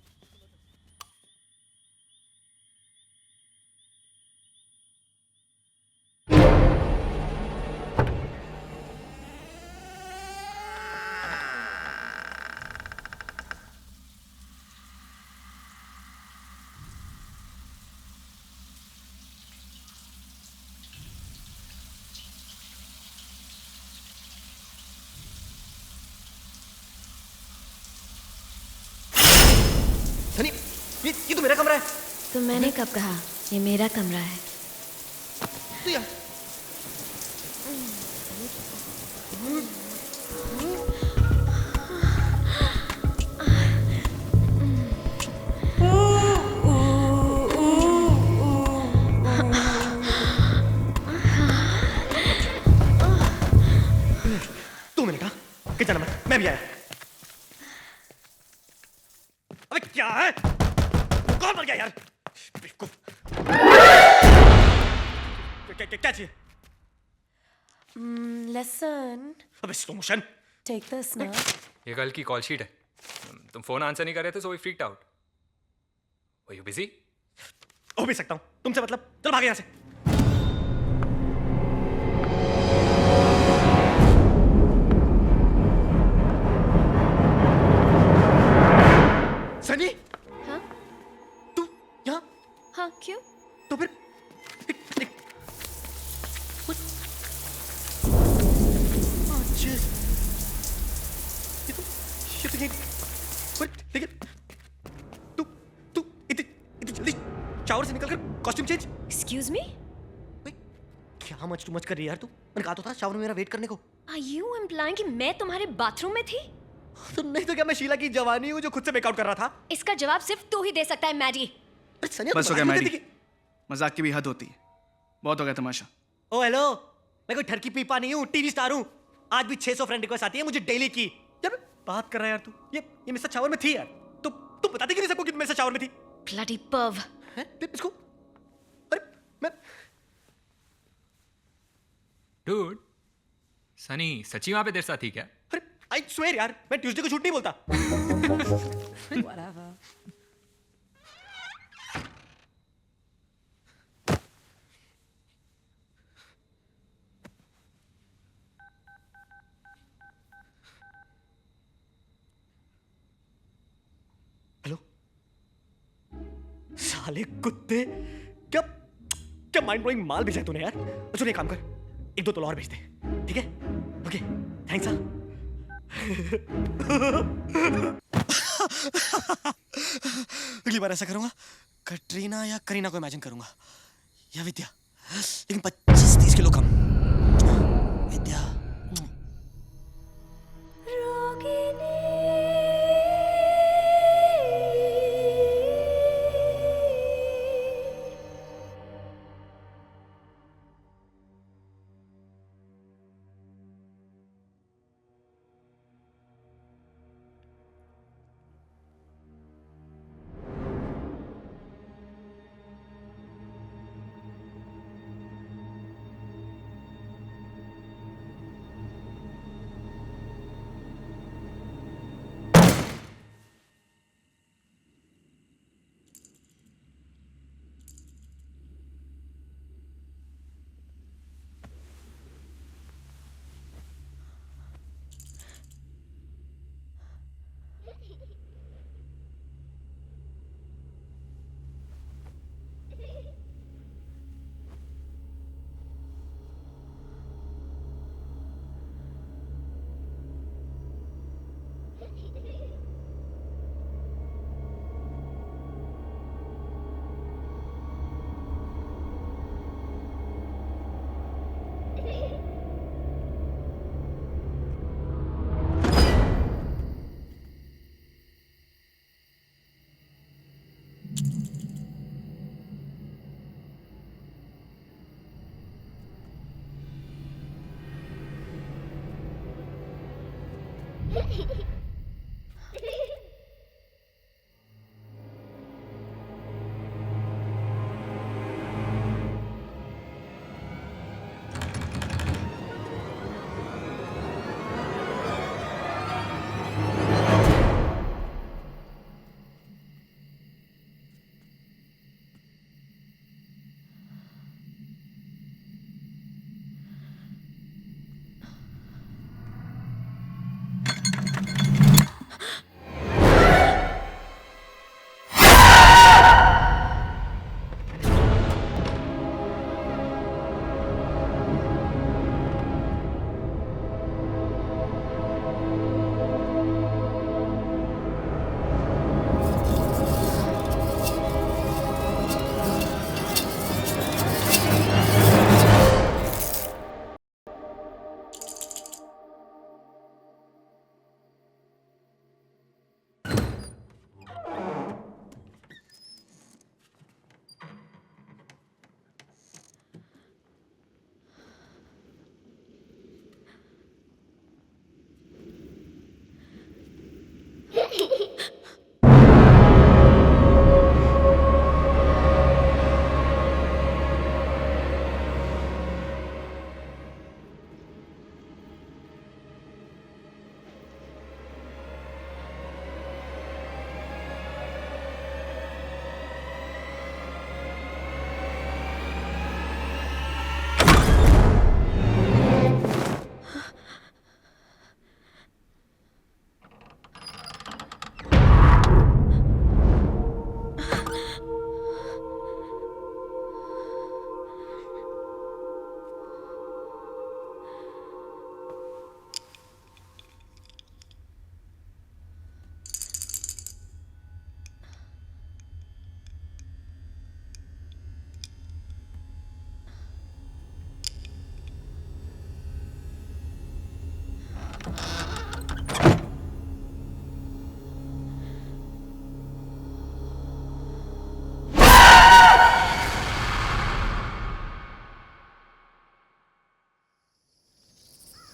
सनी, ये तो मेरा कमरा है। तो मैंने कब कहा ये मेरा कमरा है? तू यार तू मैंने कहा कि जाना मत, मैं भी आया। अबे क्या है? कौन मर गया यार? बेवकूफ। क्या चाहिए? लेसन। अबे स्लो मोशन। टेक दिस ना। ये कल की कॉल शीट है। तुम फोन आंसर नहीं कर रहे थे, so we freaked out. Were you busy? हो भी सकता हूँ, तुमसे मतलब। चल भाग यहाँ से। सनी? हाँ? तू यहाँ? हाँ, क्यों? तो फिर लेकिन तू इतनी जल्दी शावर से निकलकर कॉस्ट्यूम चेंज? Excuse me? क्या मच टू मच कर रही है यार तू? मैंने कहा तो था शावर में मेरा वेट करने को। Are you implying कि मैं तुम्हारे बाथरूम में थी? तो नहीं तो क्या मैं शीला की जवानी हूँ जो खुद से मेकआउट कर रहा था? इसका जवाब सिर्फ तू ही दे सकता है, मैडी। बस हो गया मैडी, मजाक की भी हद होती है। बहुत हो गया तमाशा। ओ हेलो, मैं कोई ठरकी पीपा नहीं हूँ, टीवी स्टार हूँ। आज भी 600 फ्रेंड रिक्वेस्ट आती है मुझे डेली की। यार बात कर रहा है यार तू। ये मिस्टर शावर में थी यार। तू बताती क्यों नहीं सबको कि मिस्टर शावर में थी? Bloody perv। हैं? इसको अरे मैं डूड, सनी सच्ची वहां पे देर साथ थी क्या? अरे आई स्वेयर यार, मैं ट्यूसडे को झूठ नहीं बोलता। Whatever. हेलो साले कुत्ते, क्या माइंड ब्लोइंग माल भेजा है तूने यार। चलो एक काम कर, 1-2 तोला और भेज दे, ठीक है? Okay thanks. अगली बार ऐसा करूंगा, कटरीना या करीना को इमेजिन करूंगा, या विद्या, लेकिन 25-30 kilo come. Vidya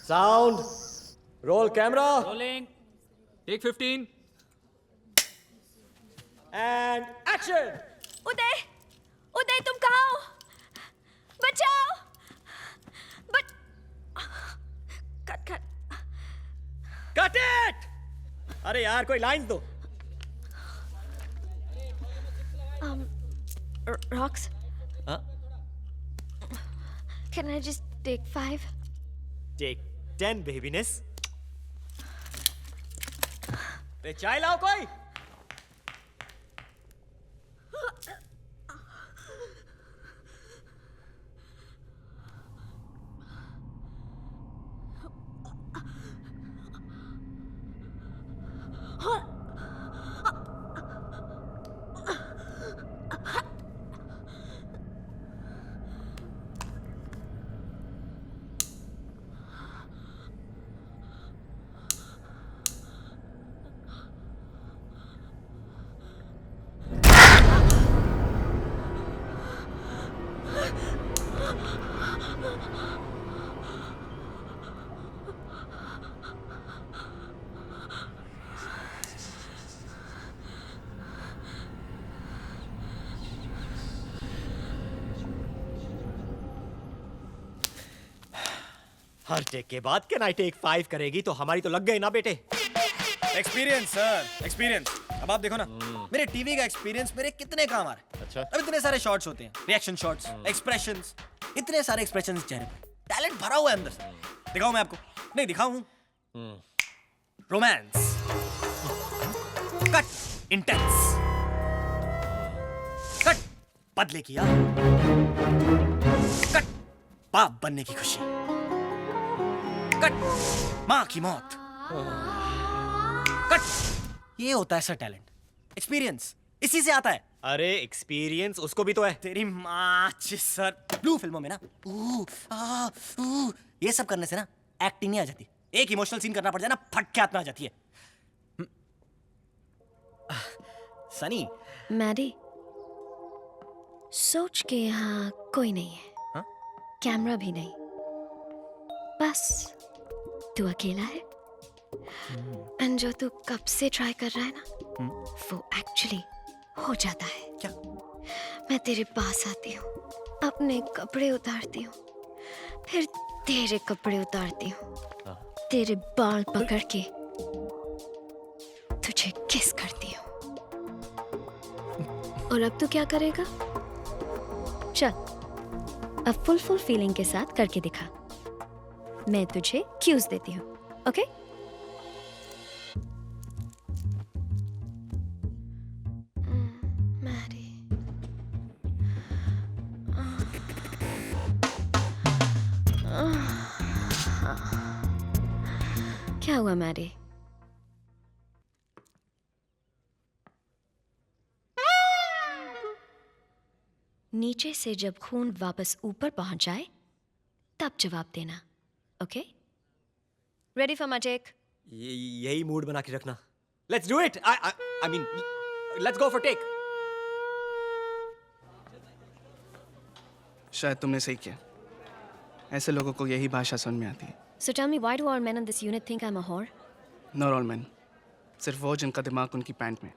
Sound. Roll camera. Rolling. Take 15. And action. उदय, उदय तुम कहाँ हो? बचाओ! Cut cut. Cut it. अरे यार कोई लाइंस दो। Rocks, हाँ? can I just take 5? Take 10 बेबीनेस। रे चाय लाओ कोई। हर टेक के बाद कैन आई टेक 5 करेगी तो हमारी तो लग गई ना बेटे। Experience sir, experience. अब आप देखो ना, मेरे टीवी का एक्सपीरियंस मेरे कितने काम आ रहा है। अच्छा। अब इतने सारे शॉट्स होते हैं, रिएक्शन शॉट्स, एक्सप्रेशंस, इतने सारे एक्सप्रेशंस चेहरे पे, टैलेंट भरा हुआ है अंदर से। दिखाऊं मैं आपको? नहीं दिखाऊं। रोमांस, कट इंटेंस, कट बदले की याद, कट बाप बनने की खुशी, कट माँ की मौत, कट ये होता है सर टैलेंट, एक्सपीरियंस इसी से आता है। अरे एक्सपीरियंस उसको भी तो है। तेरी माँ सर, ब्लू फिल्मों में ना ये सब करने से ना एक्टिंग नहीं आ जाती। एक इमोशनल सीन करना पड़ जाए ना, फट के हाथ में आ जाती है। सनी, मैडी, सोच के यहाँ कोई नहीं है। हाँ? कैमरा भी नहीं, बस तू अकेला है। एंड जो तू कब से ट्राई कर रहा है ना, वो एक्चुअली हो जाता है। क्या? मैं तेरे पास आती हूँ, अपने कपड़े उतारती हूँ, फिर तेरे कपड़े उतारती हूँ, तेरे बाल पकड़ के तुझे किस करती हूँ। और अब तू क्या करेगा? चल, अब फुल फीलिंग के साथ करके दिखा। मैं तुझे क्यूज देती हूँ, ओके? क्या हुआ मैरी? नीचे से जब खून वापस ऊपर पहुंच जाए तब जवाब देना, okay? Ready for my take? यही मूड बना के रखना. Let's do it. I mean, let's go for take. शायद तुमने सही किया. ऐसे लोगों को यही भाषा समझ में आती है. So tell me, why do all men in this unit think I'm a whore? Not all men. सिर्फ वो जिनका दिमाग उनकी पैंट में.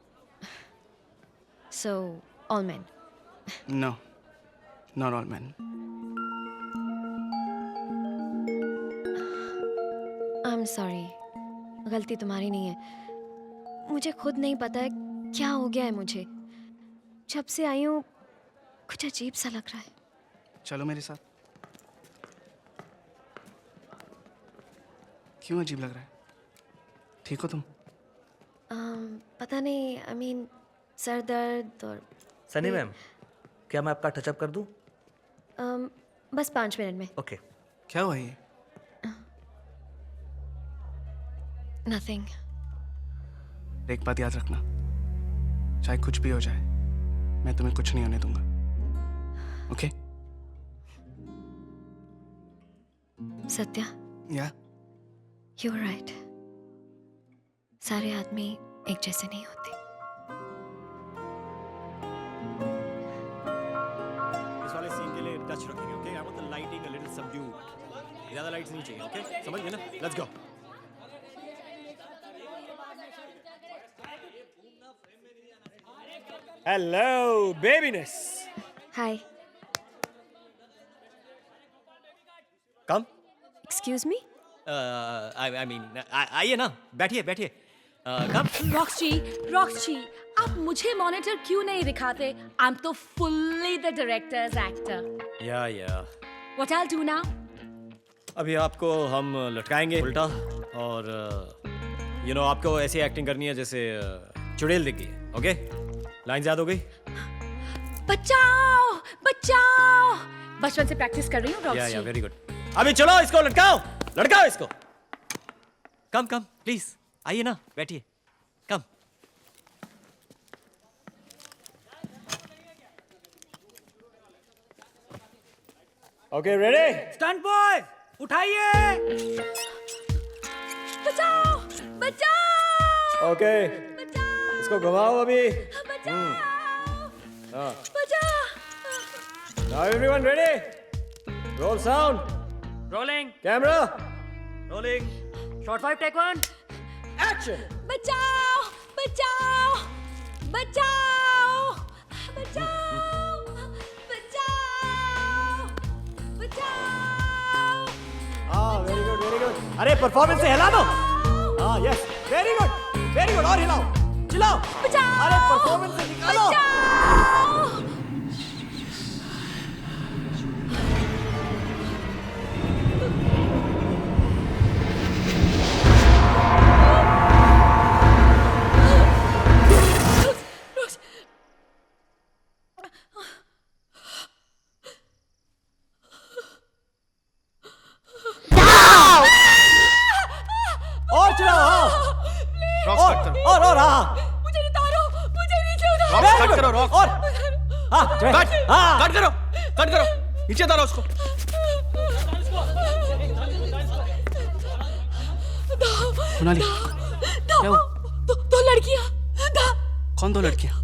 So all men. No, not all men. I'm sorry. गलती तुम्हारी नहीं है. मुझे खुद नहीं पता है क्या हो गया है मुझे. जब से आई हूँ कुछ अजीब सा लग रहा है. चलो मेरे साथ. क्यों अजीब लग रहा है? ठीक हो तुम? पता नहीं. I mean, सर दर्द और सनी मैम, क्या मैं आपका टचअप कर दूं? बस 5 मिनट में. ओके. क्या हुआ ये? Nothing. एक बात याद रखना, चाहे कुछ भी हो जाए, मैं तुम्हें कुछ नहीं होने दूंगा. ओके? सत्या. या? You were right. सारे आदमी एक जैसे नहीं होते. इस वाले सीन के लिए टच रखेंगे, okay? I want the lighting a little subdued. ज़्यादा लाइट्स नहीं चाहिए, ओके? समझ गए ना? Let's go. Hello, babyness. Hi. Come. Excuse me? I mean, आइए ना, बैठिए, बैठिए. Come. रॉक्सी, आप मुझे मॉनिटर क्यों नहीं दिखाते? I'm तो fully the director's actor. Yeah. What I'll do now? अभी आपको हम लटकाएंगे उल्टा और आपको ऐसी एक्टिंग करनी है जैसे चुड़ैल दिख गई, ओके? लाइन याद हो गई? बचाओ. बचपन से प्रैक्टिस कर रही हूँ रॉक्सी. या वेरी गुड. अभी चलो इसको लटकाओ इसको. कम प्लीज, आइए ना, बैठिए. Come. Okay, ready? Stunt boy, उठाइए. बचाओ. ओके, इसको घुमाओ अभी. Now everyone ready? Roll sound. Rolling. Camera. Rolling. Shot 5, take 1. Action. बचाओ. Very good. अरे परफॉर्मेंस से हिला दो. Yes. Very good. और हिलाओ. चिल्लाओ. अरे परफॉर्मेंस से निकालो. और चलाओ. और मुझे उतारो. मुझे नीचे उतारो. कट करो रॉक. और कट करो. नीचे उतारो उसको. मोनाली, क्या हुआ? दो लड़कियां. कौन 2 लड़कियां?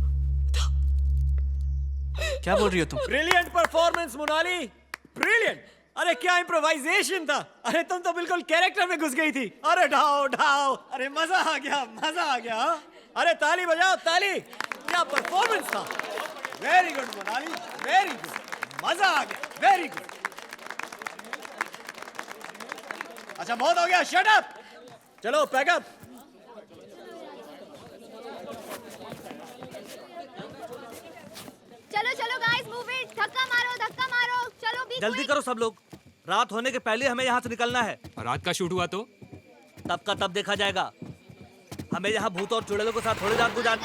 क्या बोल रही हो तुम? Brilliant performance Monali, brilliant. अरे क्या इम्प्रोवाइजेशन था. अरे तुम तो बिल्कुल कैरेक्टर में घुस गई थी. अरे ढाओ. अरे मजा आ गया. अरे ताली बजाओ, ताली. क्या परफॉर्मेंस था. Very good Monali, very good. मजा आ गया. Very good. अच्छा, बहुत हो गया. Shut up. चलो पैकअप. चलो गाइस, मूव इट. धक्का मारो. चलो बीच जल्दी करो सब लोग. रात होने के पहले हमें यहाँ से निकलना है. रात का शूट हुआ तो तब का तब देखा जाएगा. हमें यहाँ भूत और चुड़ैलों के साथ थोड़ी रात गुजारनी.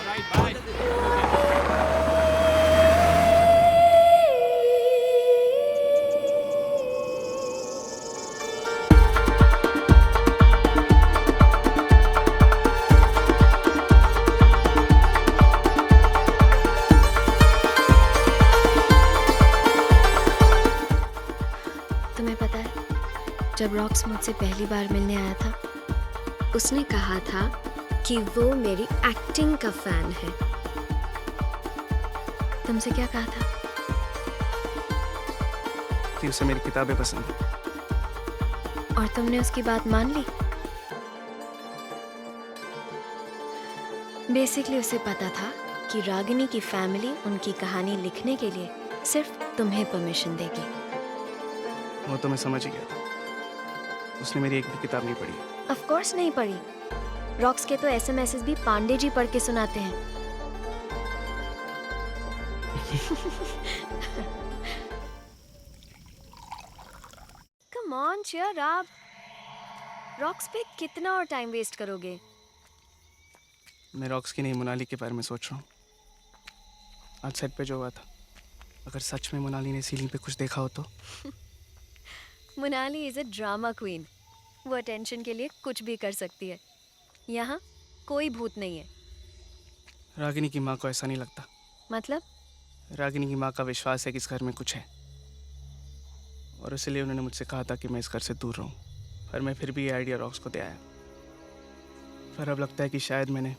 जब रॉक्स मुझसे पहली बार मिलने आया था, उसने कहा था कि वो मेरी एक्टिंग का फैन है। तुमसे क्या कहा था? कि उसे मेरी किताबें पसंद है। और तुमने उसकी बात मान ली? बेसिकली उसे पता था कि रागिनी की फैमिली उनकी कहानी लिखने के लिए सिर्फ तुम्हें परमिशन देगी। वो तो मैं समझ ही गया था। उसने मेरी एक भी किताब नहीं पढ़ी। ऑफ कोर्स नहीं पढ़ी। रॉक्स के तो एसएमएसेस भी पांडे जी पढ़ के सुनाते हैं। Come on, cheer up. Rocks पे कितना और टाइम वेस्ट करोगे? मैं रॉक्स की नहीं, मोनाली के बारे में सोच रहा हूँ। आज सेट पे जो हुआ था, अगर सच में मोनाली ने सीलिंग पे कुछ देखा हो तो। Monali is a drama queen. वो अटेंशन के लिए कुछ भी कर सकती है। यहाँ कोई भूत नहीं है। रागिनी की माँ को ऐसा नहीं लगता। मतलब? रागिनी की माँ का विश्वास है कि इस घर में कुछ है, और इसलिए उन्होंने मुझसे कहा था कि मैं इस घर से दूर रहूं। पर मैं फिर भी ये आइडिया रॉक्स को दे आया। पर अब लगता है कि शायद मैंने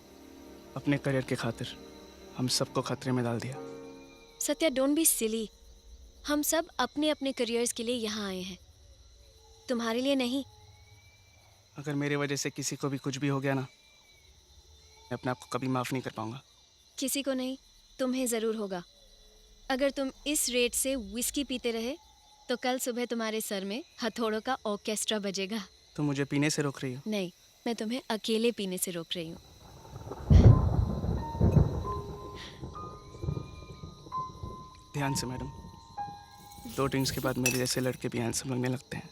अपने करियर के खातिर हम सबको खतरे में डाल दिया। Satya, don't be silly. हम सब अपने अपने करियर्स के लिए यहाँ आए हैं, तुम्हारे लिए नहीं। अगर मेरे वजह से किसी को भी कुछ भी हो गया ना, मैं अपने आप को कभी माफ़ नहीं कर पाऊंगा। किसी को नहीं, तुम्हें ज़रूर होगा। अगर तुम इस रेट से विस्की पीते रहे तो कल सुबह तुम्हारे सर में हथौड़ों का ऑर्केस्ट्रा बजेगा। तुम मुझे पीने से रोक रही हो? नहीं, मैं तुम्हें अकेले पीने से रोक रही हूँ। ध्यान से मैडम, 2 ड्रिंक्स के बाद मेरे जैसे लड़के भी हैंडसम लगने लगते हैं।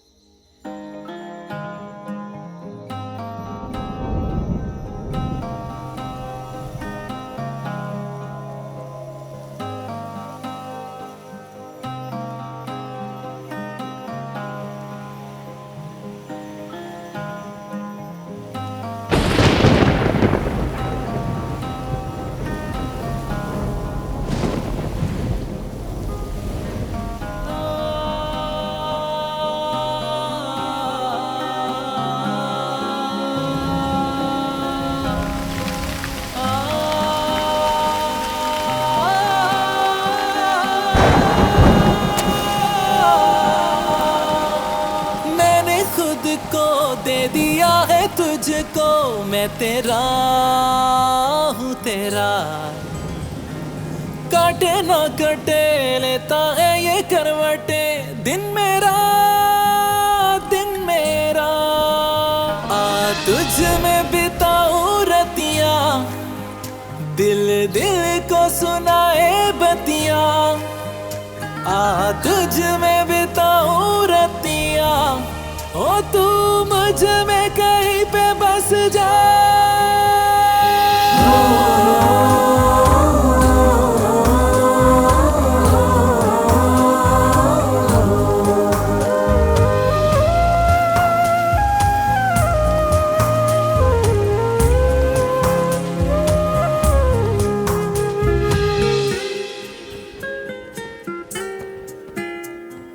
तुझको मैं तेरा हूँ तेरा, काटे ना कटे लेता है ये करवटे, दिन मेरा आ तुझ में बिताऊं रतिया, दिल दिल को सुनाए बतिया, आ तुझ में बिताऊं रतिया, ओ तू मुझ में कहीं पे बस जा।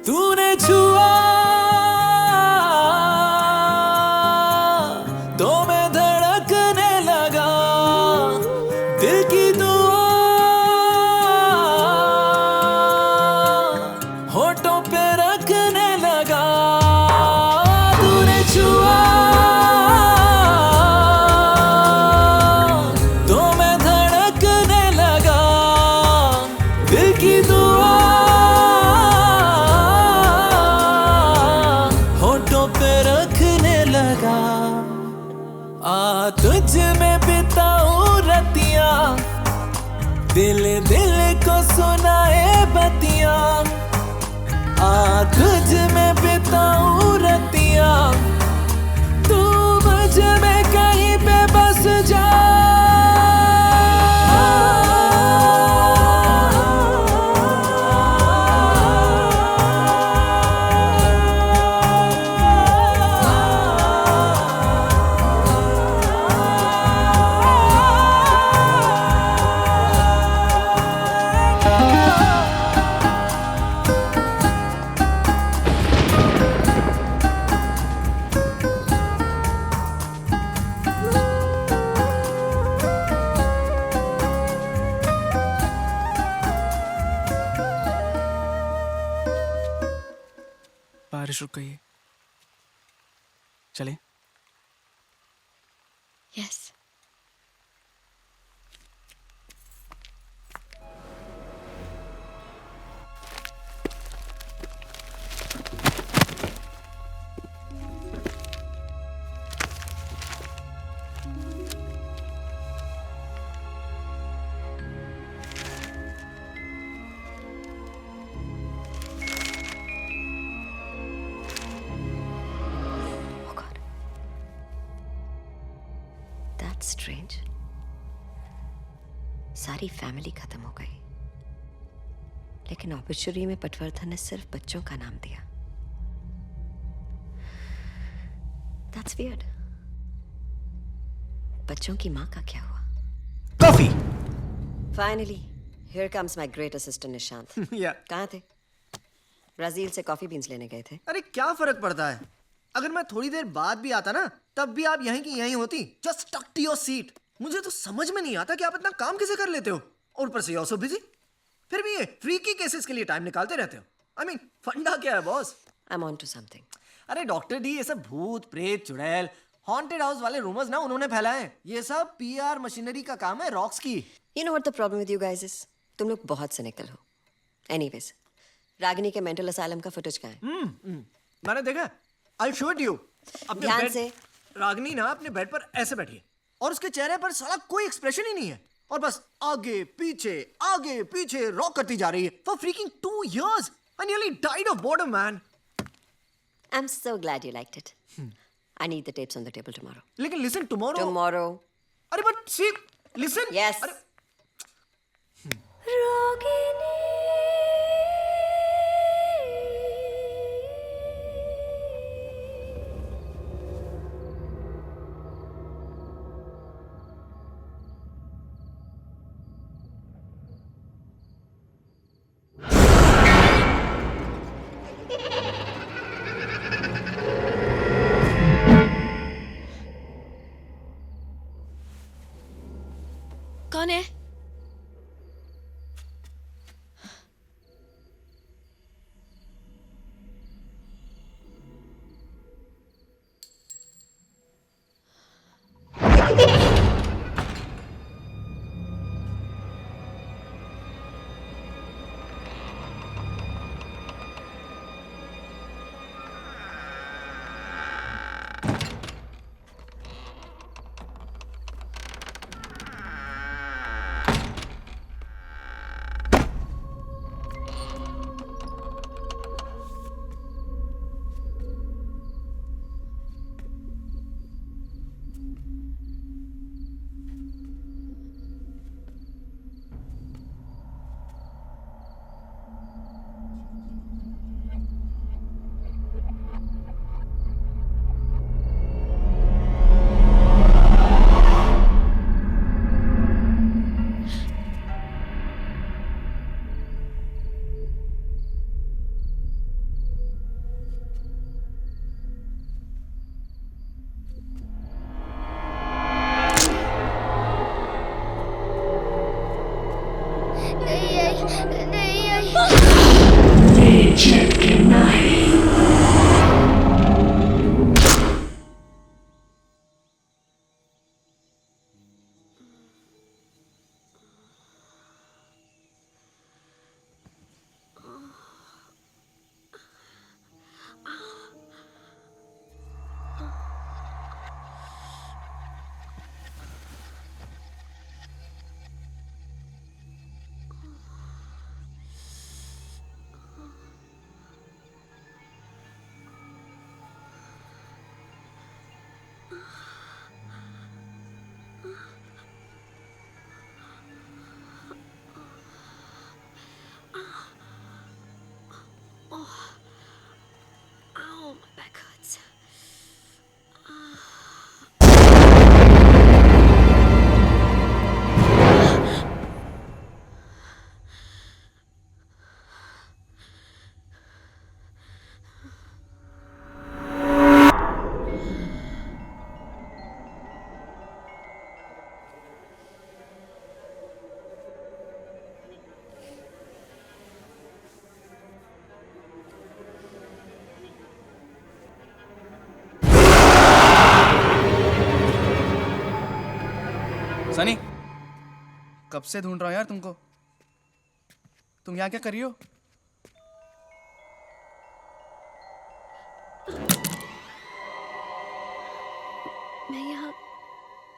तूने छुआ तो मैं धड़कने लगा, दिल की दुआ होठों पे रखने लगा। तूने छुआ तो मैं धड़कने लगा, दिल की दुआ होठों पे रखने लगा। आ तुझ में बिताऊं रतिया, दिल दिल को सुनाए बतिया, आ तुझ में बिताऊं रतिया, तू मुझ में कहीं पे बस जा। बारिश रुक गई है, चले? यस। स्ट्रेंज, सारी फैमिली खत्म हो गई, लेकिन ऑब्ituary में पटवर्धन ने सिर्फ बच्चों का नाम दिया। That's weird. बच्चों की माँ का क्या हुआ? Coffee. Finally, here comes my great assistant Nishant. कहाँ थे? ब्राजील से कॉफी बीन्स लेने गए थे। अरे क्या फर्क पड़ता है? अगर मैं थोड़ी देर बाद भी आता ना, तब भी आप यहीं की यहीं होती। Just stuck to your seat. मुझे तो समझ में नहीं आता कि आप इतना काम कैसे कर लेते हो, और ऊपर से यू आर सो बिजी। फिर भी ये फ्रीकी केसेस के लिए टाइम निकालते रहते हो। आई मीन फंडा क्या है boss? I am on to something. अरे डॉक्टर डी, ये सब भूत प्रेत चुड़ैल हॉन्टेड हाउस वाले रूमर्स ना उन्होंने फैलाए हैं। ये सब पीआर मशीनरी का काम है, रॉक्स की। You know what the problem with you guys is, तुम लोग बहुत सिनिकल हो। एनीवेज, रागिनी के मेंटल असाइलम का फुटेज कहाँ है? मैंने देखा। I show it you. ध्यान से। रागिनी ना अपने बेड पर ऐसे बैठी है और उसके चेहरे पर साला कोई एक्सप्रेशन ही नहीं है, और बस आगे पीछे रॉक करती जा रही है for freaking 2 years. I nearly died of boredom, man. I'm so glad you liked it. I need the tapes on the table tomorrow. लेकिन listen, tomorrow. Tomorrow. अरे but see, listen. Yes. अरे कौन है? सनी, कब से ढूंढ रहा हूं यार तुमको। तुम यहाँ क्या कर रही हो?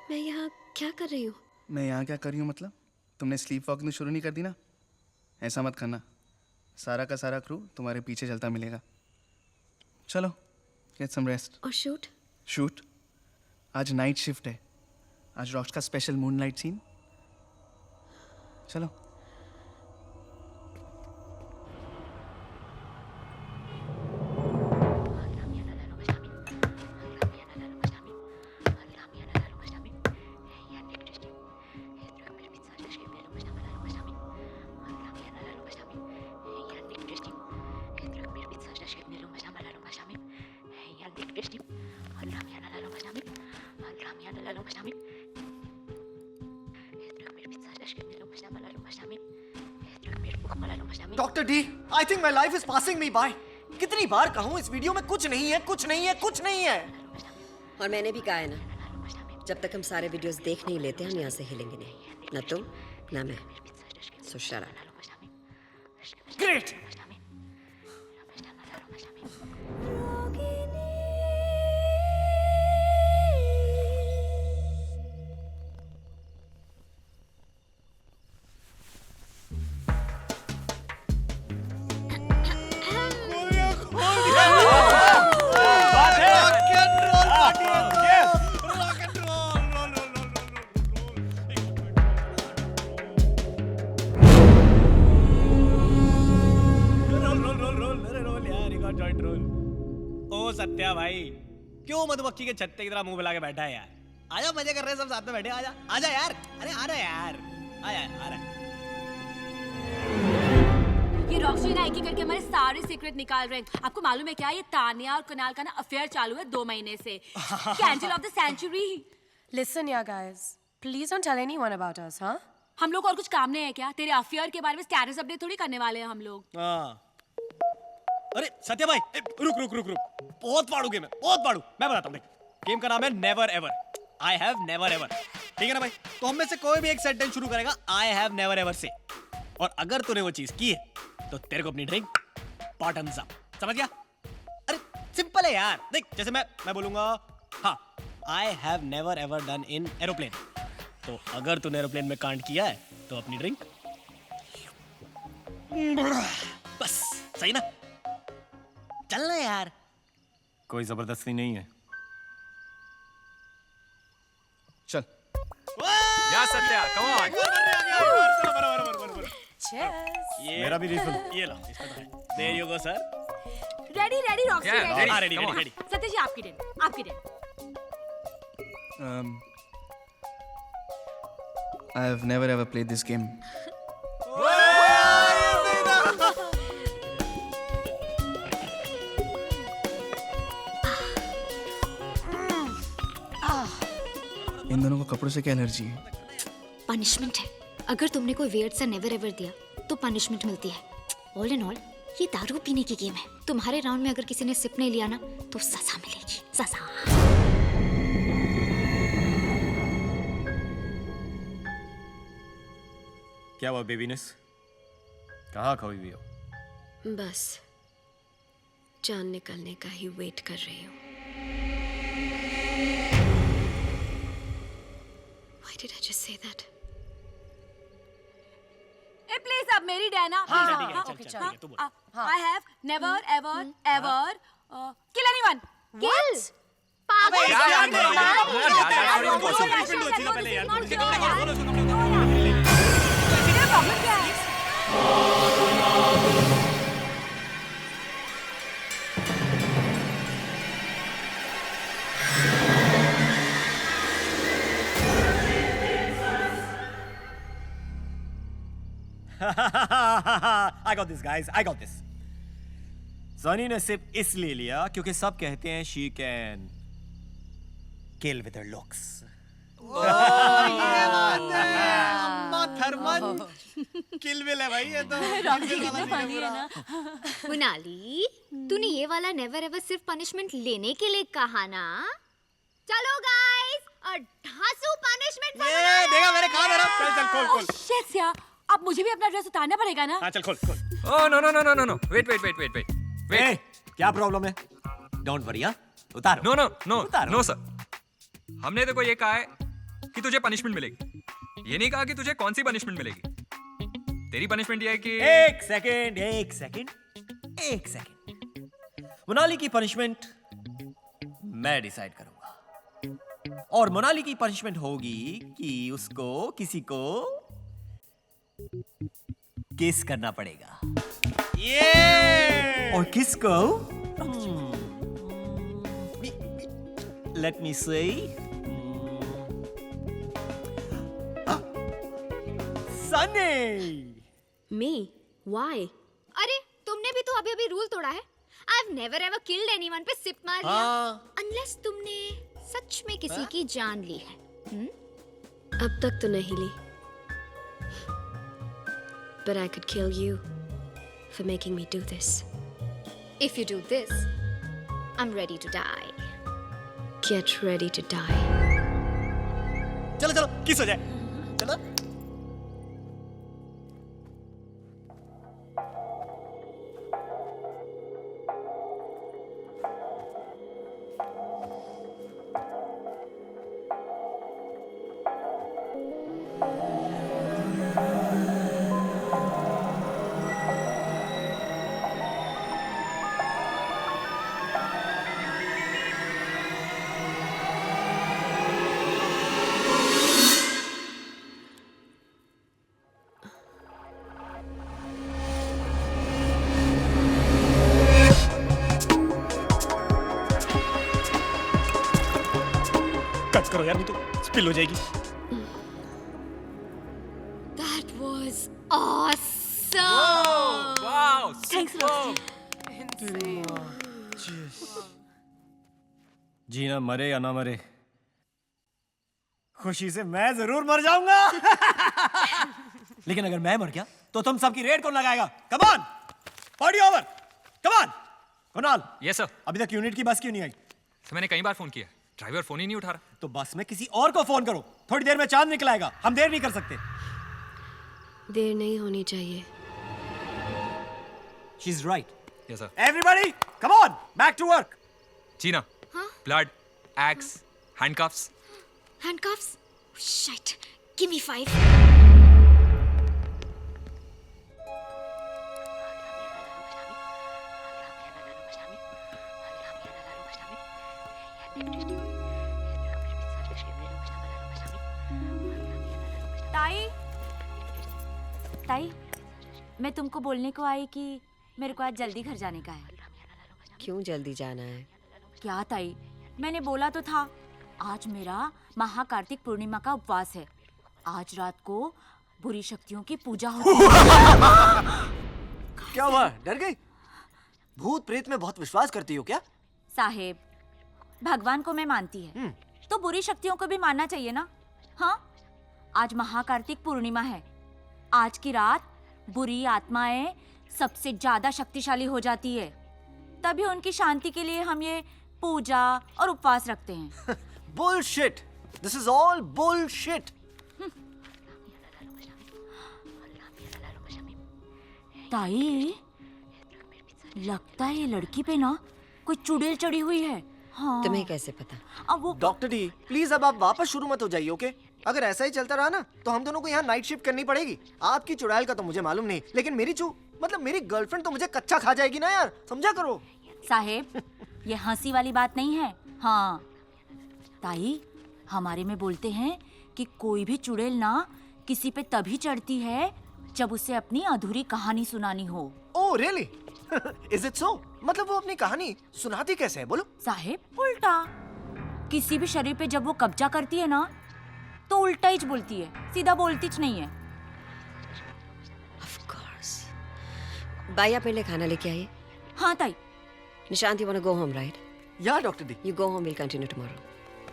मैं यहाँ क्या कर रही हूँ? मैं यहाँ क्या कर रही हूँ मतलब? तुमने स्लीप वॉकिंग शुरू नहीं कर दी ना? ऐसा मत करना, सारा का सारा क्रू तुम्हारे पीछे चलता मिलेगा। चलो, गेट सम रेस्ट। और शूट? शूट? आज नाइट शिफ्ट है। आज रॉक्स का स्पेशल मूनलाइट सीन। चलो। Doctor D, I think my life is passing me by. कितनी बार कहूँ इस वीडियो में कुछ नहीं है, कुछ नहीं है, कुछ नहीं है। और मैंने भी कहा है ना, जब तक हम सारे वीडियोस देख नहीं लेते हम यहाँ से हिलेंगे नहीं, ना तुम ना मैं। सो शट अप। ग्रेट। सत्या भाई, क्यों मधुमक्खी के छत्ते की तरह मुंह फैला के बैठा है यार? आजा, मजे कर रहे हैं सब साथ में बैठे। आजा आजा यार, अरे आ रहा यार, आया आ रहा। ये रॉक्सी ना एक एक करके हमारे सारे सीक्रेट निकाल रहे हैं। आपको मालूम है क्या, ये तानिया और कुणाल का ना अफेयर चालू है 2 महीने से। Candle of the century. Listen, yeah, guys. Please don't tell anyone about us, huh? हम लोग और कुछ काम नहीं है क्या? तेरे अफेयर के बारे में स्टेटस अपडेट थोड़ी करने वाले हैं हम लोग। हाँ। अरे सत्या भाई, रुक रुक रुक रुक, बहुत पाड़ू गेम है, बहुत पाड़ू। मैं बताता हूँ, देख, गेम का नाम है never ever. I have never ever, ठीक है ना भाई? तो हम में से कोई भी एक सेंटेंस शुरू करेगा आई हैव नेवर एवर से, और अगर तूने वो चीज की है तो तेरे को अपनी ड्रिंक बॉटम्स अप, समझ गया? अरे सिंपल है यार, देख जैसे मैं बोलूंगा हाँ, I have never ever done in aeroplane, तो अगर तूने एरोप्लेन में कांड किया है तो अपनी ड्रिंक बस, सही ना? चलना यार, कोई जबरदस्ती नहीं है। चल। या सत्या, come on। मेरा भी रिफिल। ये लो, इसका तो है। There you go, sir। Ready ready Roxy ready. हाँ, रेडी रेडी। सत्या जी आपकी टेन, आपकी ten. I have never ever played this game. इन दोनों को कपड़ों से क्या एलर्जी है? पनिशमेंट है। अगर तुमने कोई वेट सा नेवर एवर दिया तो पनिशमेंट मिलती है। ऑल इन ऑल ये दारू पीने की गेम है। तुम्हारे राउंड में अगर किसी ने सिप नहीं लिया ना तो सजा मिलेगी, सजा। क्या हुआ बेबीनेस? कहाँ खोई हुई हो? बस जान निकलने का ही वेट कर रही हूँ। Why did I just say that? A please अब मेरी डैना। I have never ever ever kill anyone. What? I got this, guys. I got this. Sunny ने सिर्फ इसलिए लिया क्योंकि सब कहते हैं she can kill with her looks. Thurman Kill Bill है भाई ये तो। रॉक्सी कितना फनी है ना। कुनाली, तूने ये वाला नेवर एवर सिर्फ पनिशमेंट लेने के लिए कहा ना? चलो गाइस, ढांसू पनिशमेंट ये देखा मैंने कहा था ना। चल खोल खोल। शिट यार, अब मुझे भी अपना ड्रेस उतारना पड़ेगा ना? हाँ चल खोल खोल। Oh no no no no no wait क्या प्रॉब्लम है? डोंट वरी, उतारो। No no no no sir, हमने देखो ये कहा है कि तुझे पनिशमेंट मिलेगी, ये नहीं कहा कि तुझे कौन सी पनिशमेंट मिलेगी। तेरी पनिशमेंट ये है कि एक सेकंड। मोनाली की पनिशमेंट मैं डिसाइड करूंगा, और मोनाली की पनिशमेंट होगी कि उसको किसी को किस करना पड़ेगा। ये और किसको? लेट मी से सनी। Me? Why? अरे तुमने भी तो अभी रूल तोड़ा है। I've never ever killed anyone पे सिप मार लिया। Unless तुमने सच में किसी की जान ली है। अब तक तो नहीं ली। But I could kill you for making me do this. If you do this, I'm ready to die. Get ready to die. चलो चलो किस हो जाए। चलो। कट करो यार, नहीं तो स्पिल हो जाएगी। That was awesome. Wow, Thanks, जीना मरे या ना मरे, खुशी से मैं जरूर मर जाऊंगा। लेकिन अगर मैं मर गया तो तुम सबकी रेड कौन लगाएगा? Come on, party over, come on. Kunal, yes sir. अभी तक यूनिट की बस क्यों नहीं आई? तो मैंने कई बार फोन किया, ड्राइवर फोन ही नहीं उठा रहा। तो बस में किसी और को फोन करो, थोड़ी देर में चांद निकल आएगा, हम देर नहीं कर सकते। देर नहीं होनी चाहिए। She's right. Yes sir. Everybody, come on, back to work. Gina, blood, X, handcuffs. Handcuffs? Shit. Give me 5. ताई, मैं तुमको बोलने को आई कि मेरे को आज जल्दी घर जाने का है। क्यों जल्दी जाना है? क्या ताई, मैंने बोला तो था, आज मेरा महाकार्तिक पूर्णिमा का उपवास है। आज रात को बुरी शक्तियों की पूजा होती है। क्या हुआ, डर गई? भूत प्रेत में बहुत विश्वास करती हो क्या? साहेब, भगवान को मैं मानती है, तो बुरी शक्तियों को भी मानना चाहिए ना। हाँ, आज महाकार्तिक पूर्णिमा है। आज की रात बुरी आत्माएं सबसे ज्यादा शक्तिशाली हो जाती है, तभी उनकी शांति के लिए हम ये पूजा और उपवास रखते हैं। Bullshit! This is all bullshit! ताई, लगता है ये लड़की पे ना कोई चुड़ैल चढ़ी हुई है। हाँ। तुम्हें कैसे पता? अब वो डॉक्टर डी, प्लीज अब आप वापस शुरू मत हो जाइए, ओके? अगर ऐसा ही चलता रहा ना तो हम दोनों को यहाँ नाइट शिफ्ट करनी पड़ेगी। आपकी चुड़ैल का तो मुझे मालूम नहीं, लेकिन मेरी मतलब मेरी गर्लफ्रेंड तो मुझे कच्चा खा जाएगी ना यार, समझा करो। साहेब, ये हंसी वाली बात नहीं है। हाँ ताई, हमारे में बोलते हैं कि कोई भी चुड़ैल ना किसी पे तभी चढ़ती है जब उसे अपनी अधूरी कहानी सुनानी हो। Oh really? Is it so? मतलब वो अपनी कहानी सुनाती कैसे है, बोलो? साहेब, उल्टा। किसी भी शरीर पे जब वो कब्जा करती है ना तो उल्टा ही बोलती है, सीधा बोलती च नहीं है। Of course. बाया पहले खाना लेके आइए। हाँ ताई। Nishant, you wanna go home, right? Yeah, Dr. D. You go home, we'll continue tomorrow.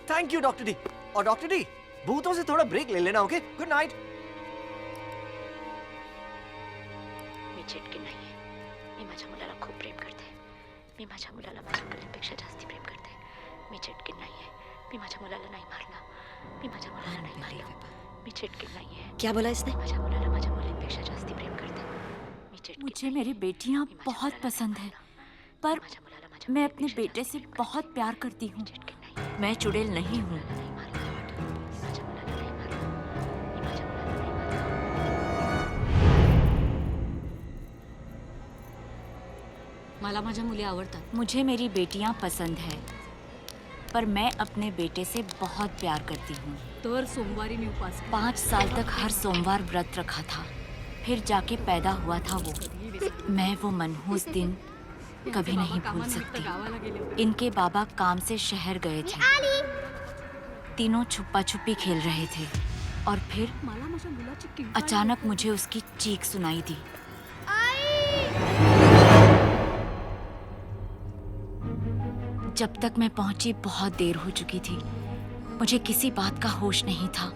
Thank you, Dr. D. और Dr. D, भूतों से थोड़ा ब्रेक ले लेना, ओके? Good night. मी चिटकी नाहीये. मी माझ्या मुलाला खूप प्रेम करते. मी माझ्या मुलाला माझ्या मुलींपेक्षा जास्ती प्रेम करते. मी चिटकी नाहीये. मी माझ्या मुलाला नाही मारणार. क्या बोला इसने? मुझे मेरी बेटियां बहुत पसंद है, पर मैं अपने बेटे से बहुत प्यार करती हूँ। मैं चुड़ैल नहीं हूँ। मला माझ्या मुली आवडतात। मुझे मेरी बेटियां पसंद है, पर मैं अपने बेटे से बहुत प्यार करती हूँ। तर सोमवारी मी उपवास 5 साल तक हर सोमवार व्रत रखा था, फिर जाके पैदा हुआ था वो। मैं वो मनहूस दिन कभी नहीं भूल सकती। इनके बाबा काम से शहर गए थे। तीनों छुपा छुपी खेल रहे थे और फिर अचानक मुझे उसकी चीख सुनाई दी। जब तक मैं पहुंची बहुत देर हो चुकी थी। मुझे किसी बात का होश नहीं था,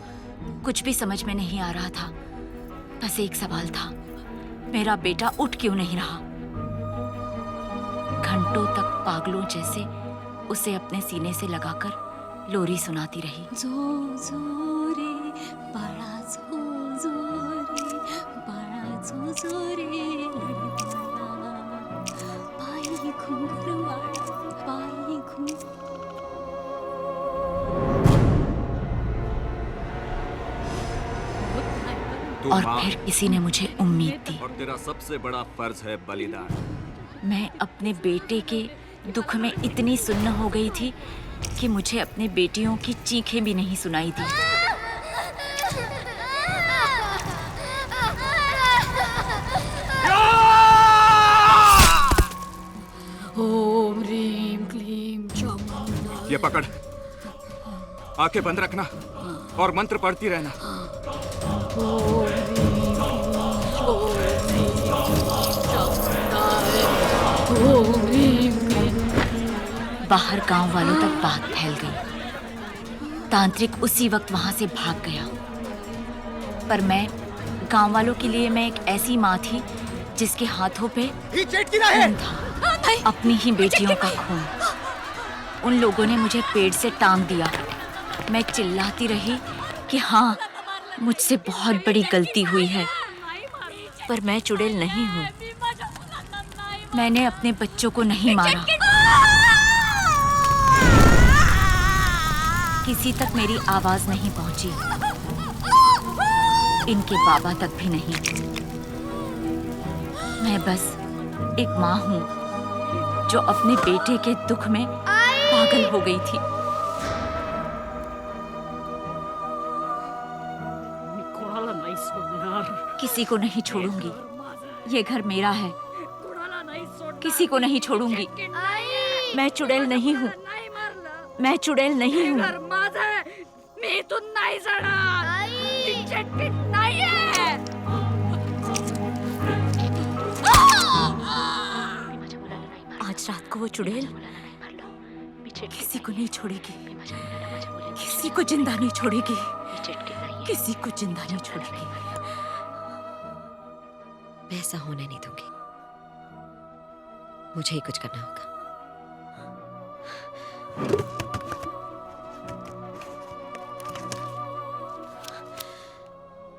कुछ भी समझ में नहीं आ रहा था। बस एक सवाल था, मेरा बेटा उठ क्यों नहीं रहा? घंटों तक पागलों जैसे उसे अपने सीने से लगाकर लोरी सुनाती रही। जो जो रे बाळा जो रे बाळा जो रे पायी घुंगरवाळा पायी घुंग। और फिर किसी ने मुझे उम्मीद दी। और तेरा सबसे बड़ा फर्ज है बलिदान। मैं अपने बेटे के दुख में इतनी सुन्न हो गई थी कि मुझे अपने बेटियों की चीखें भी नहीं सुनाई दी। ओम ह्रीम क्लीम चामुंडा। ये पकड़, आंखें बंद रखना और मंत्र पढ़ती रहना। बाहर गांव वालों तक बात फैल गई। तांत्रिक उसी वक्त वहां से भाग गया। पर मैं गांव वालों के लिए मैं एक ऐसी माँ थी जिसके हाथों पे खून था, अपनी ही बेटियों का खून। उन लोगों ने मुझे पेड़ से टांग दिया। मैं चिल्लाती रही कि हाँ, मुझसे बहुत बड़ी गलती हुई है, पर मैं चुड़ैल नहीं हूँ। मैंने अपने बच्चों को नहीं मारा। किसी तक मेरी आवाज नहीं पहुंची, इनके बाबा तक भी नहीं। मैं बस एक माँ हूँ जो अपने बेटे के दुख में पागल हो गई थी। किसी को नहीं छोड़ूंगी। ये घर मेरा है, किसी को नहीं छोड़ूंगी। मैं चुड़ैल नहीं हूँ, मैं चुड़ैल नहीं हूँ। मी इथून नाही जाणार। ही चिटपीट नाहीये। आज रात को वो चुड़ैल किसी को नहीं छोड़ेगी, किसी को जिंदा नहीं छोड़ेगी, किसी को जिंदा नहीं छोड़ेगी। मैं ऐसा होने नहीं दूंगी। मुझे ही कुछ करना होगा।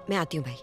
मैं आती हूँ भाई।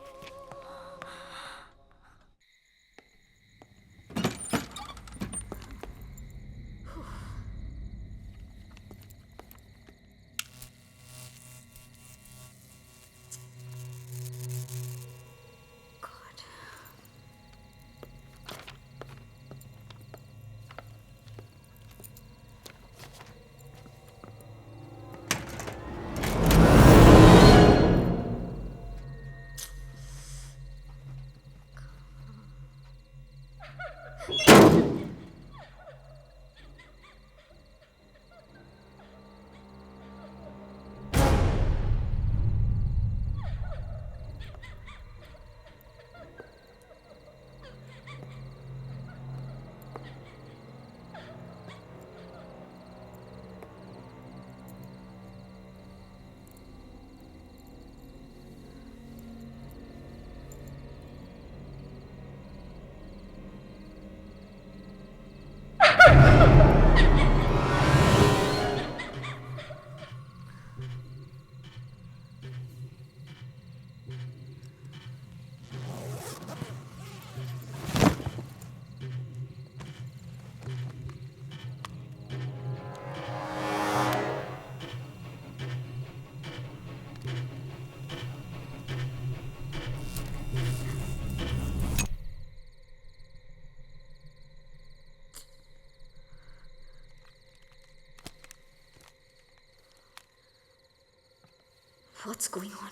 What's going on?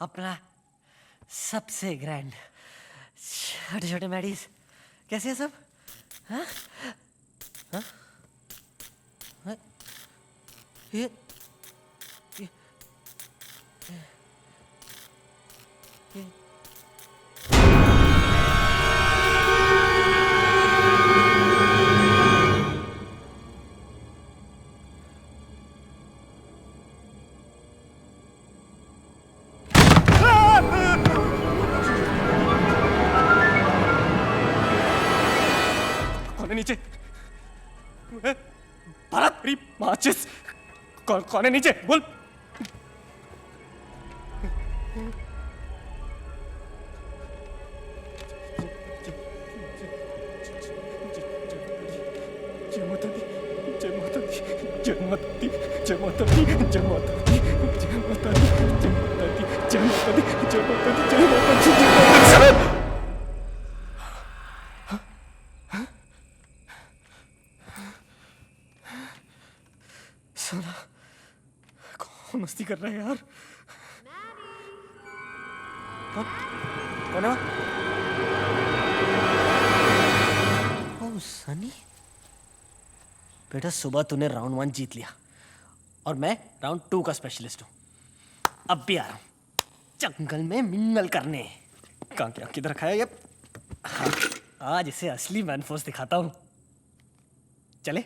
अपना सबसे ग्रैंड छोटे छोटे मैडीज कैसे है सब? हाँ? हाँ? हाँ? ये नीचे भारत मेरी माचिस कौन है नीचे बोल। जय माता दी जय माता दी जय माता दी जय माता दी जय माता दी जय माता दी जय माता दी जय माता दी जय माता दी जय माता दी। साला कौन मस्ती कर रहा है यार? कौन है? ओह सनी, बेटा सुबह तूने राउंड 1 जीत लिया और मैं राउंड 2 का स्पेशलिस्ट हूँ। अब भी आ रहा हूँ जंगल में मिंगल करने। कहाँ क्या किधर खाया ये? हाँ, आज इसे असली मैन फोर्स दिखाता हूँ। चले।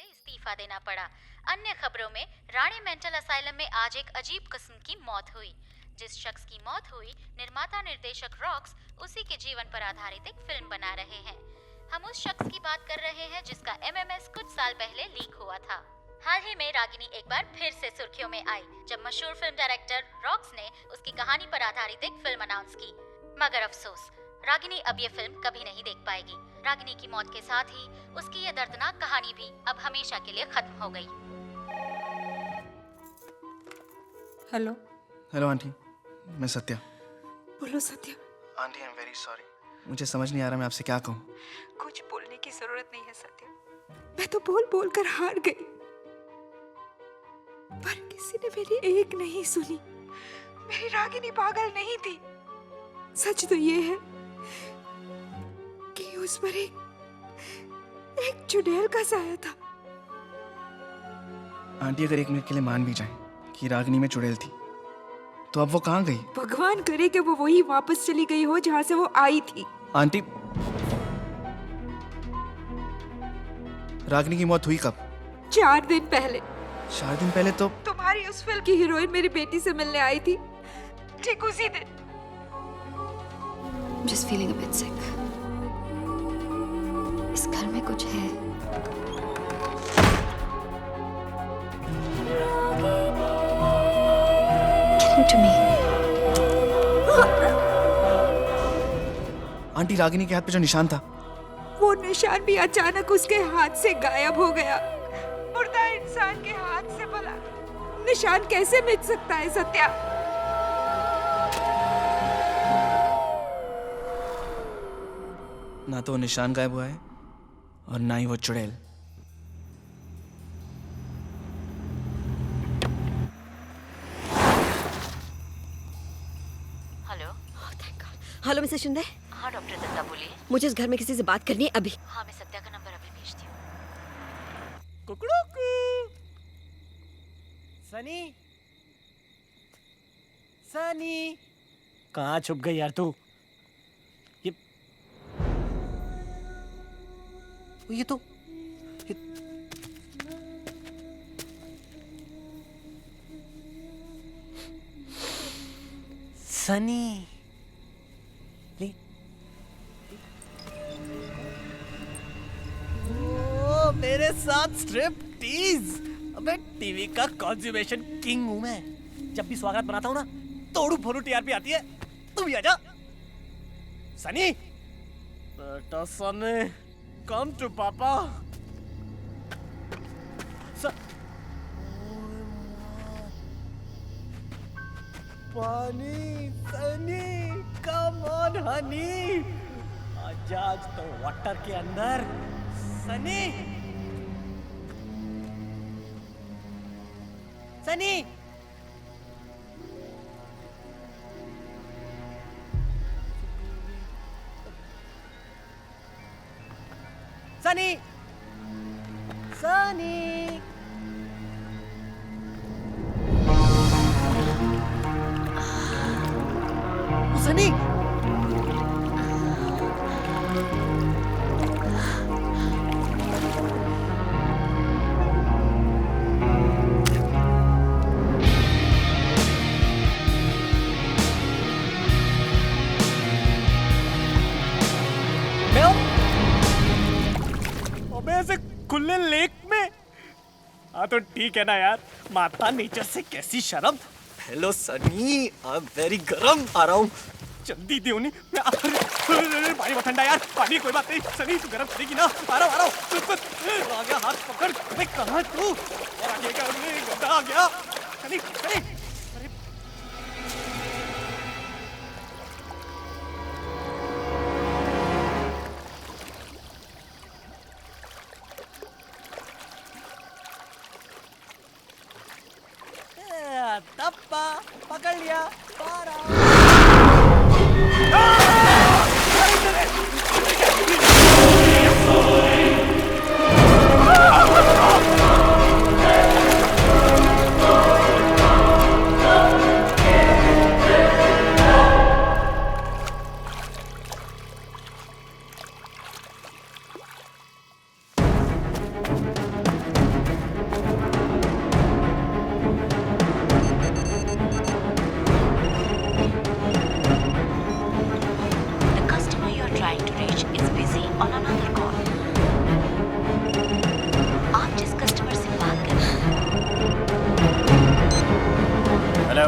इस्तीफा देना पड़ा। अन्य खबरों में रानी मेंटल असाइलम में आज एक अजीब किस्म की मौत हुई। जिस शख्स की मौत हुई, निर्माता निर्देशक रॉक्स उसी के जीवन पर आधारित एक फिल्म बना रहे हैं। हम उस शख्स की बात कर रहे हैं जिसका MMS कुछ साल पहले लीक हुआ था। हाल ही में रागिनी एक बार फिर से सुर्खियों में आई जब मशहूर फिल्म डायरेक्टर रॉक्स ने उसकी कहानी पर आधारित एक फिल्म अनाउंस की। मगर अफसोस, रागिनी अब ये फिल्म कभी नहीं देख पाएगी। रागिनी की मौत के साथ ही उसकी ये दर्दनाक कहानी भी अब हमेशा के लिए खत्म हो गई। हेलो हेलो आंटी, मैं सत्या। बोलो Satya. Aunty I am very sorry, मुझे समझ नहीं आ रहा मैं आपसे क्या कहूँ। कुछ बोलने की जरूरत नहीं है सत्या, मैं तो बोल बोल कर हार गई, पर किसी ने मेरी एक नहीं सुनी। मेरी रागिनी पागल नहीं थी। सच तो ये है कि उस पर एक चुड़ैल का साया था। आंटी अगर एक मिनट के लिए मान भी जाए कि रागिनी में चुड़ैल थी, तो अब वो कहाँ गई? भगवान करे कि वो वही वापस चली गई हो जहाँ से वो आई थी। आंटी, रागिनी की मौत हुई कब? 4 दिन पहले। 4 दिन पहले तो तुम्हारी उस फिल्म की हीरोइन मेरी बेटी से मिलने आई थी, ठीक उसी दिन। Just feeling a bit sick. इस घर में कुछ है। Give to me. Aunty, Ragini के हाथ पे जो निशान था, वो निशान भी अचानक उसके हाथ से गायब हो गया। मुर्दा इंसान के हाथ से भला निशान कैसे मिट सकता है सत्या? ना तो वो निशान गायब हुआ है और ना ही वो चुड़ैल। हेलो। Hello Mrs Shinde. हाँ डॉक्टर दत्ता बोलिए। मुझे इस घर में किसी से बात करनी है अभी। हाँ मैं सत्या का नंबर अभी भेजती हूँ। कुकड़ूकू। सनी, सनी, कहाँ छुप गई यार तू? ये तो सनी। ओ, मेरे साथ स्ट्रिप टीज। अबे टीवी का कॉन्ज्यूमेशन किंग हूं मैं। जब भी स्वागत बनाता हूं ना, तोड़ू फोड़ू टीआरपी आती है। तू भी आजा। सनी, बेटा सनी, कम टू पापा। पानी, सनी, कम ऑन हनी। आज तो वाटर के अंदर। सनी, सनी, सनी, सनी। सनी, ऐसे खुले लेक में? हाँ तो ठीक है ना यार, माता नेचर से कैसी शर्म। Hello Sunny, I am very गरम। आ रहा हूँ, जल्दी दे उन्हें। मैं पानी बहुत ठंडा यार। पानी कोई बात नहीं। सनी तू गरम करेगी ना? आ रहा हूँ। आ गया, हाथ पकड़। अबे कहाँ तू? और आगे क्या गंदा आ गया। सनी, सनी, टप्पा पकड़ लिया।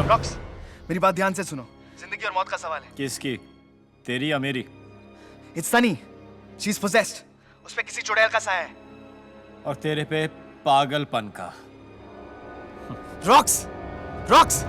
रॉक्स, मेरी बात ध्यान से सुनो। जिंदगी और मौत का सवाल है। किसकी? तेरी या मेरी? It's Sunny, she is possessed. उस पे किसी चुड़ैल का साया है। और तेरे पे पागलपन का। Rocks, rocks.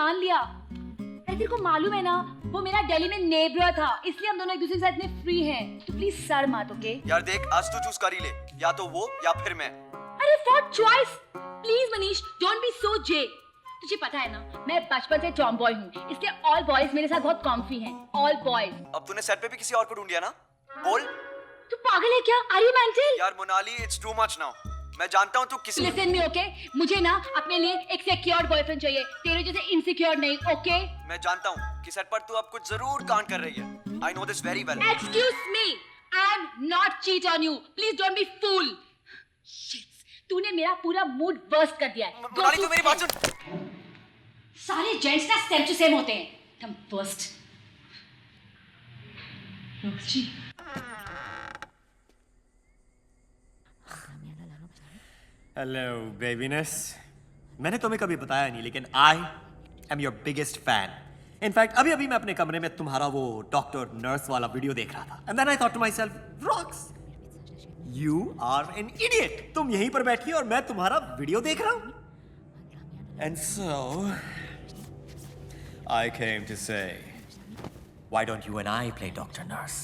पहचान लिया। तेरे को मालूम है ना, वो मेरा दिल्ली में नेबर था, इसलिए हम दोनों एक दूसरे के साथ इतने फ्री हैं। तो प्लीज सर मत, ओके? यार देख, आज तू चूज कर ही ले, या तो वो या फिर मैं। अरे for choice please Manish, don't be so जे। तुझे पता है ना, मैं बचपन से टॉम बॉय हूँ, इसलिए ऑल बॉयज मेरे साथ बहुत कॉम्फी हैं। All boys. अब तूने सेट पे भी किसी और को ढूंढ लिया ना? बोल। तू पागल है क्या? Are you mental? यार Monali, it's too much now. मैं जानता हूँ तू किसी। Listen me, okay? मुझे ना अपने लिए एक सिक्योर बॉयफ्रेंड चाहिए, तेरे जैसे इनसिक्योर नहीं, ओके? मैं जानता हूँ कि सेट पर तू अब कुछ जरूर कांड कर रही है। I know this very well. Excuse me, I am not cheat on you, please don't be fool. तूने मेरा पूरा मूड बर्स्ट कर दिया है। मोनाली, तू मेरी बात सुन। सारे जेंट्स ना सेम टू सेम होते हैं, तुम बर्स्ट। हेलो बेबीनेस। मैंने तुम्हें कभी बताया नहीं, लेकिन I am your biggest fan. In fact अभी अभी मैं अपने कमरे में तुम्हारा वो डॉक्टर नर्स वाला वीडियो देख रहा था, and then I thought to myself, Rocks, you are an idiot. तुम यहीं पर बैठी और मैं तुम्हारा वीडियो देख रहा हूं। And so I came to say, why don't you and I play doctor nurse?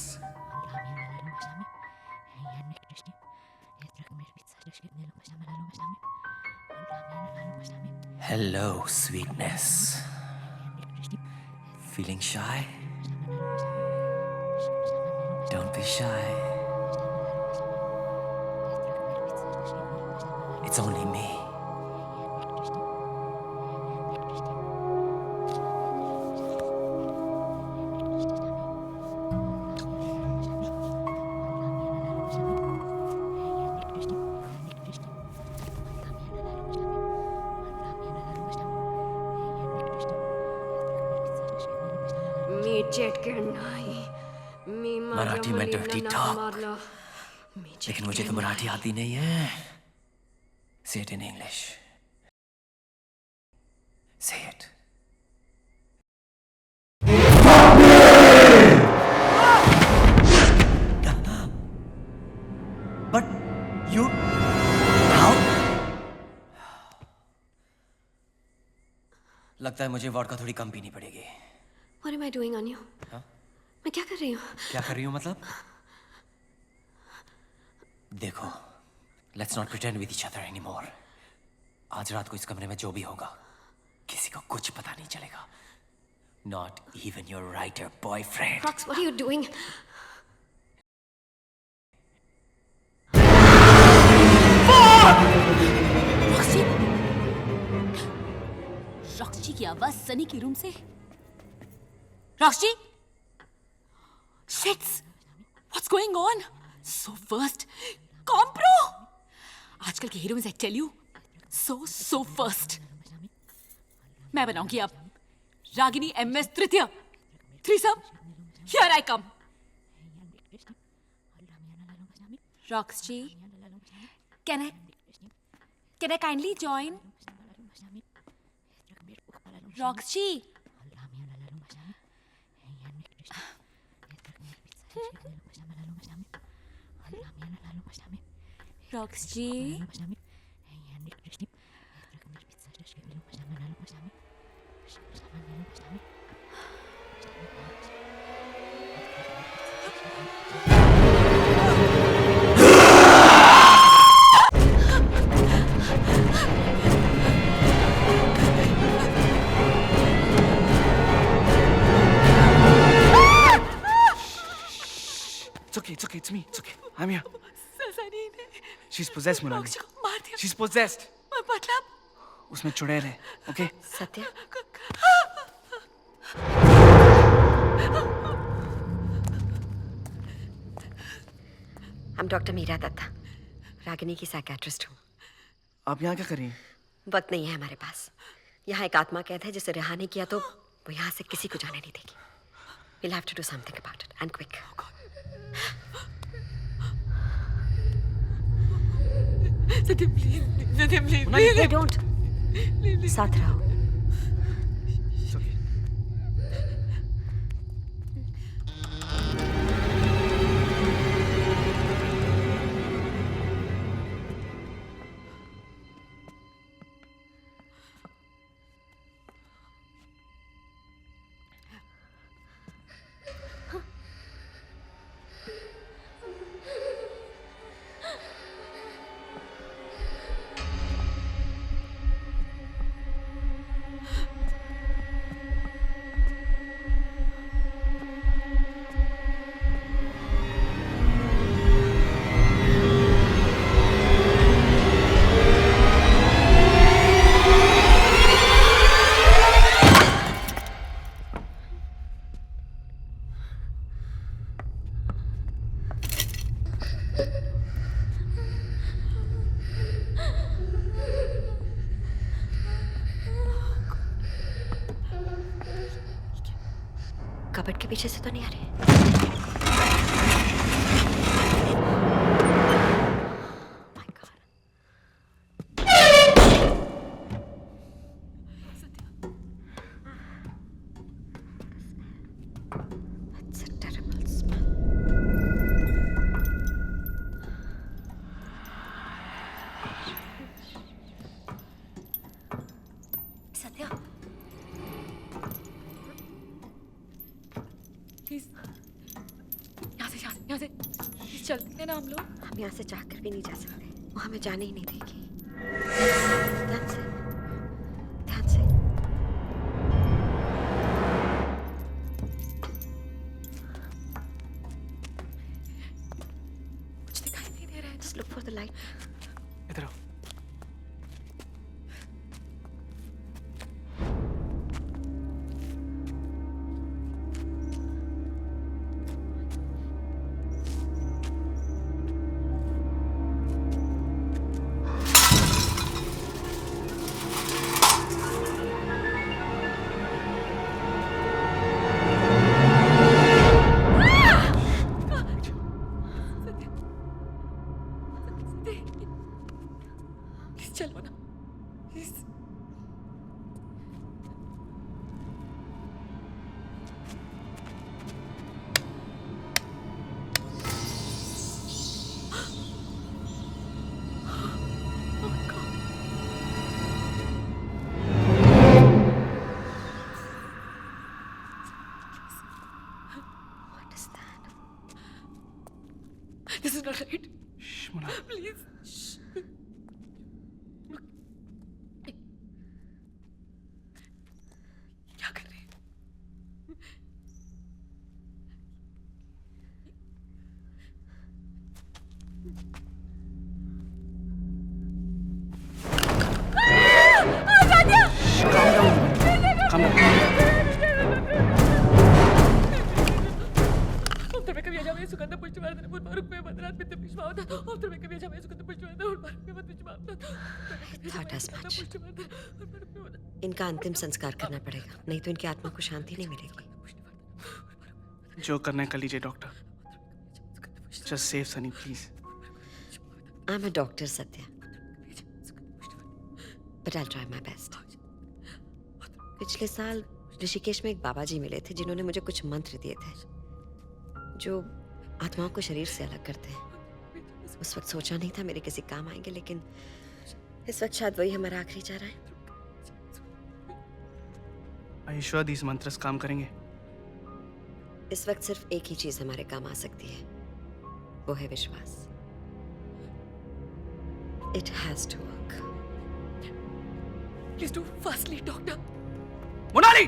Hello, sweetness. Feeling shy? Don't be shy. It's only me. Marathi में dirty talk, लेकिन मुझे तो मराठी आती नहीं है। Say it in English. Say it. But you, how? लगता है मुझे वोडका थोड़ी कम पीनी पड़ेगी। What am I doing on you? हाँ? मैं क्या कर रही हूँ? क्या कर रही हूँ मतलब? देखो, let's not pretend with each other anymore. आज रात को इस कमरे में जो भी होगा, किसी को कुछ पता नहीं चलेगा. Not even your writer boyfriend. Rox, what are you doing? Roxy की आवाज सनी के रूम से. Roxy, shits, what's going on? So first, compro. आजकल के heroines, I tell you, so first. मैं बनाऊंगी अब रागिनी MS तृतीय threesome. Here I come. Roxy, can I kindly join? Roxy. Roxy. It's okay, it's me, it's okay. I'm here. She's possessed, Monali. She's possessed. मतलब? उसमें चुड़ैल है, okay? सत्य? I'm Dr. Meera Dutta, Ragini की साइकियाट्रिस्ट हूँ. आप यहाँ क्या कर रही हैं? वक्त नहीं है हमारे पास. यहाँ एक आत्मा कैद है जिसे रिहा नहीं किया तो वो यहाँ से किसी को जाने नहीं देगी. We'll have to do something about it and quick. सत्य प्लीज नहीं, don't. साथ रहो. कबर्ड के पीछे से तो नहीं आ रही। सत्या, प्लीज यहाँ से प्लीज चलते हैं ना हम लोग। हम यहाँ से जाकर भी नहीं जा सकते, वो हमें जाने ही नहीं देगी। ध्यान से, ध्यान से। कुछ दिखाई नहीं दे रहा है। Just look for the light. इधर आओ। चलो ना please. This is not right. Please. क्या कर रहे हैं? Thought as much. इनका अंतिम संस्कार करना पड़ेगा, नहीं तो इनकी आत्मा को शांति नहीं मिलेगी। जो करना है कर लीजिए doctor. Just save Sunny, please. I'm a doctor, Satya. But I'll try my best. पिछले साल ऋषिकेश में एक बाबा जी मिले थे जिन्होंने मुझे कुछ मंत्र दिए थे जो आत्माओं को शरीर से अलग करते हैं। उस वक्त सोचा नहीं था मेरे किसी काम आएंगे, लेकिन इस वक्त शायद वही हमारा आखिरी चारा है। Are you sure these mantras काम करेंगे? इस वक्त सिर्फ एक ही चीज हमारे काम आ सकती है, वो है विश्वास। It has to work. Please do fastly, doctor. Monali!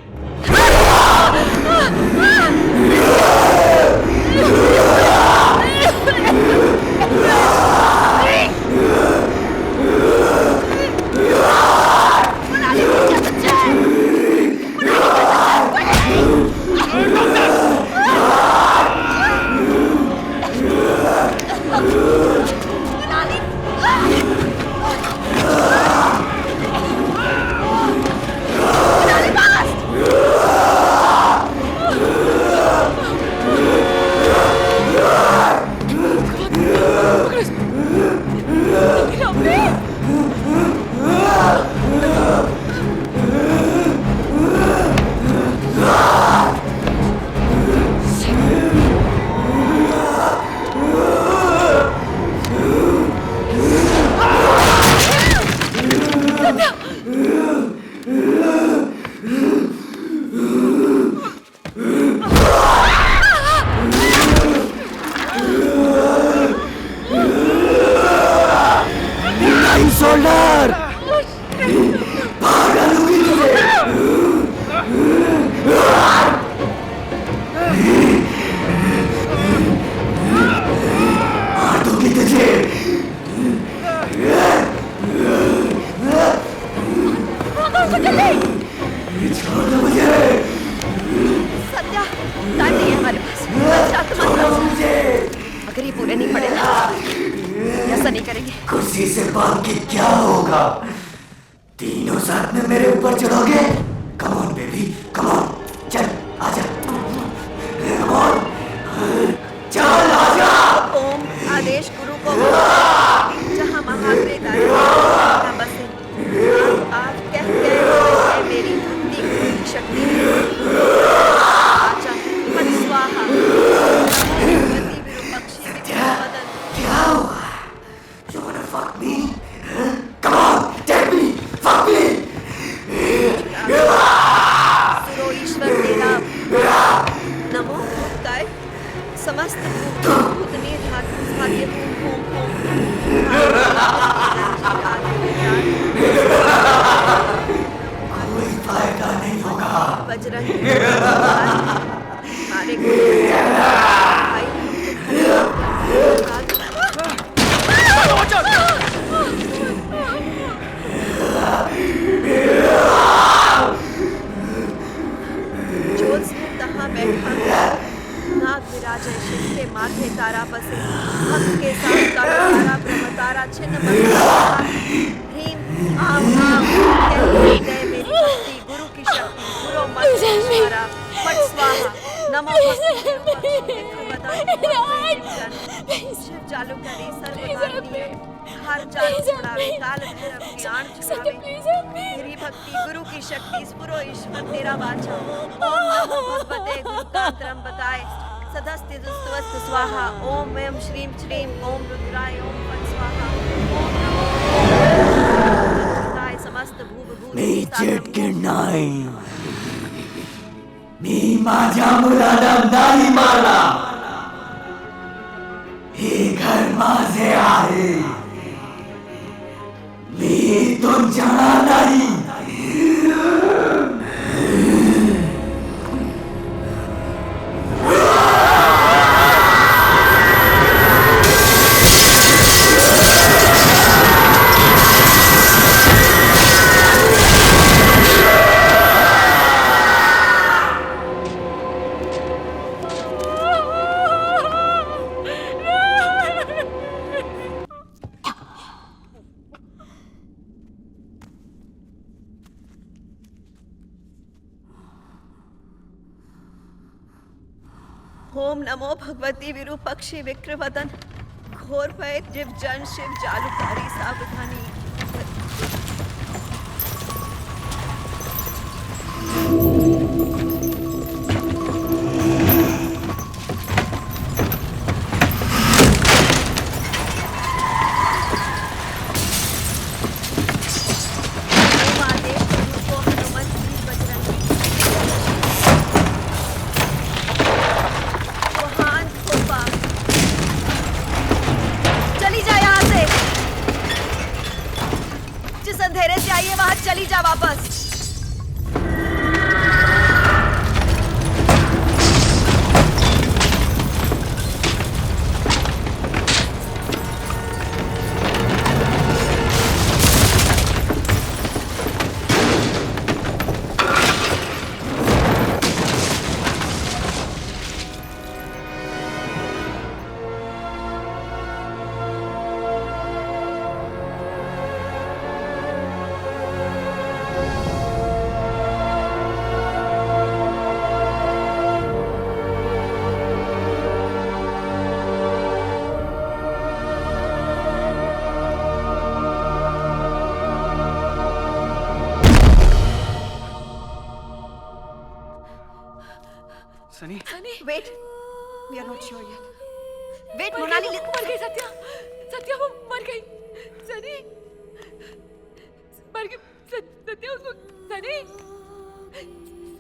ही पूरे नहीं पड़े। ऐसा नहीं करेंगे। कुर्सी से भाग के क्या होगा? तीनों साथ में मेरे ऊपर चढ़ोगे? Come on baby, come on, चल आजा, कम ऑन, चल आजा। ओम आदेश गुरु को जहाँ महात्रेताय बसे आप कह गए मेरी भक्ति की शक्ति आचा मन स्वाहा भगवती विरूपक्षी विक्रमदन। क्या हुआ? You wanna fuck me? Come on, tell me, fuck me. सुरो ईश्वर तेरा नमो भक्ताय समस्त भूत निर्धातु भाग्य ओम कोई फायदा नहीं होगा। बजरंग मारे ज्योत्स्ना तहाँ बैठा नाग विराजय शिव के माथे तारा बसे भक्त के साथ तारा ब्रह्म तारा छिन्न ह्रीम आम आम कहते गए मेरी भक्ति गुरु की शक्ति गुरु मंत्र फट स्वाहा नमो शिव चालू करे सर्वदानी हर चालू छुड़ावे काल भैरव ज्ञान छुड़ावे मेरी भक्ति गुरु की शक्ति स्फुरो ईश्वर तेरा वाचा ओम नमो भगवते गुरु का त्रम बताए सदस्ति दुस्तवस्त स्वाहा ओम एम श्रीम श्रीम ओम रुद्राय ओम फट स्वाहा ओम नमो भगवते समस्त भूत मी चेटकिनाई मी माझ्या मुलाला नाही मारला हे घर माझे आहे मी इथून जाणार नाही ओम नमो भगवती विरूपक्षी विक्रमदन घोर भय जीव जन शिव जालुकारी सावधानी अंधेरे से आइए वहां चली जा वापस। Sunny? Wait, we are not sure yet. Wait, Monali मर गई सत्या, सत्या वो मर गई, सनी, मर गई, सत्या उसको, सनी,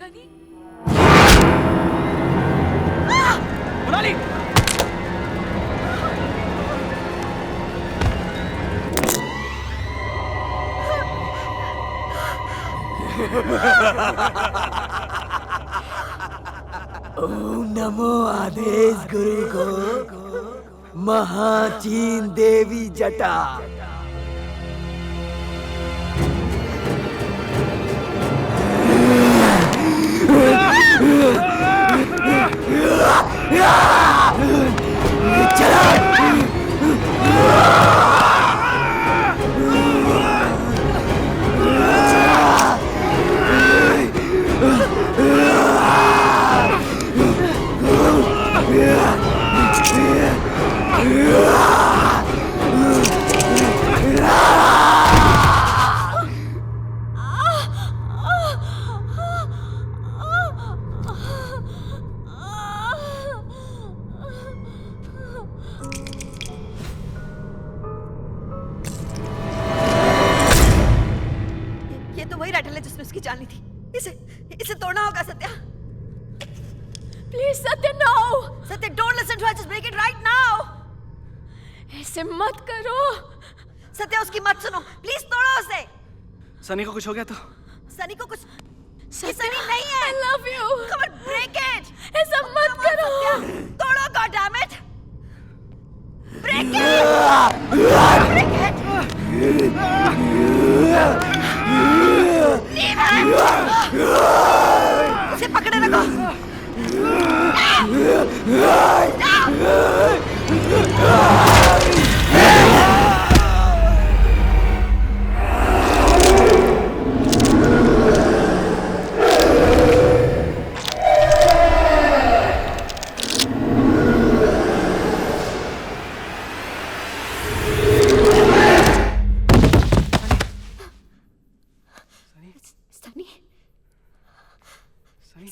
सनी, मोनाली! ओम नमो आदेश गुरु को महाचीन देवी जटा चला ये तो वही रैटल है जिसने उसकी जान ली थी। इसे तोड़ना होगा Satya. Please Satya, no. Satya, don't listen to her, just break it right now. ऐसे मत करो। सत्या, उसकी मत सुनो, प्लीज तोड़ो उसे। सनी को कुछ हो गया तो? सनी को कुछ? ये सनी नहीं है। I love you. Come on, break it. ऐसा मत करो। सत्या, तोड़ो, God damn it. Break it. Break it. Leave it. उसे पकड़े रखो।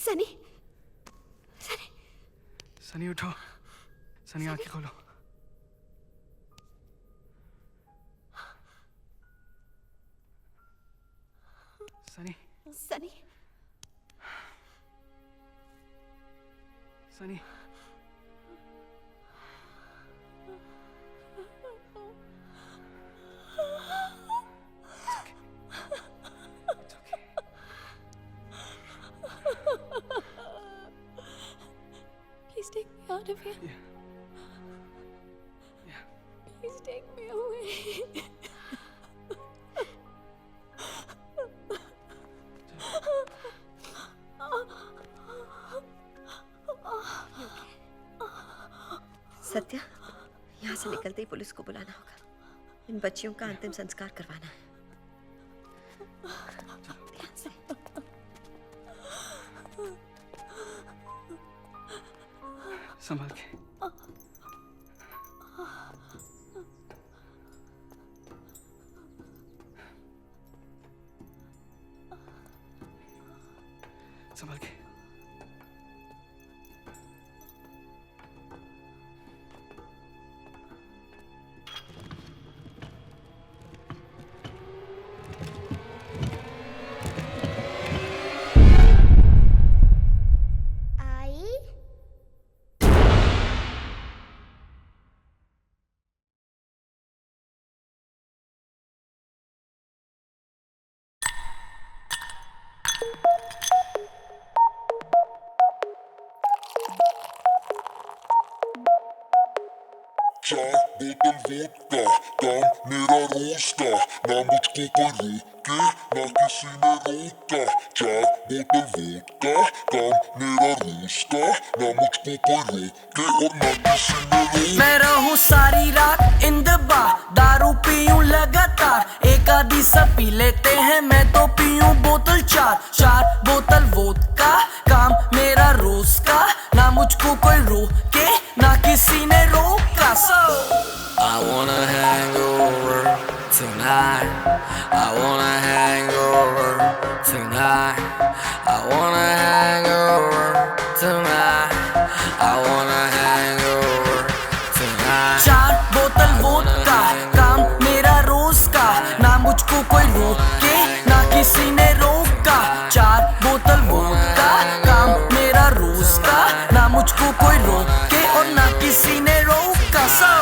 सनी सनी उठो। सनी आंखें खोलो। Sunny Sunny Sunny Please take me out of here. Please take me away. Satya, यहाँ से निकलते ही पुलिस को बुलाना होगा। इन बच्चियों का अंतिम संस्कार करवाना है। ध्यान से। संभाल के। संभाल के। चार बोतल वोडका, काम मेरा रोज का, ना मुझको कोई रोके, ना किसी ने रोका। चार बोतल वोडका, काम मेरा रोज का, ना मुझको कोई रोके और ना किसी ने रोका। मैं रहूं सारी रात इन द बार, दारू पीऊं लगातार, एक आधी सब पी लेते हैं, मैं तो पीऊं बोतल चार। चार बोतल वोडका, काम मेरा रोज का, ना मुझको कोई रोके, ना किसी ने रोका। So I wanna hang over tonight. I wanna hang over tonight. I wanna hang over tonight. I wanna hang over tonight. चार बोतल वोडका, काम मेरा रोज का, ना मुझको कोई रोके, ना किसी ने रोका। चार बोतल वोडका, काम मेरा रोज का, ना मुझको कोई रोके और ना किसी ने रोका। So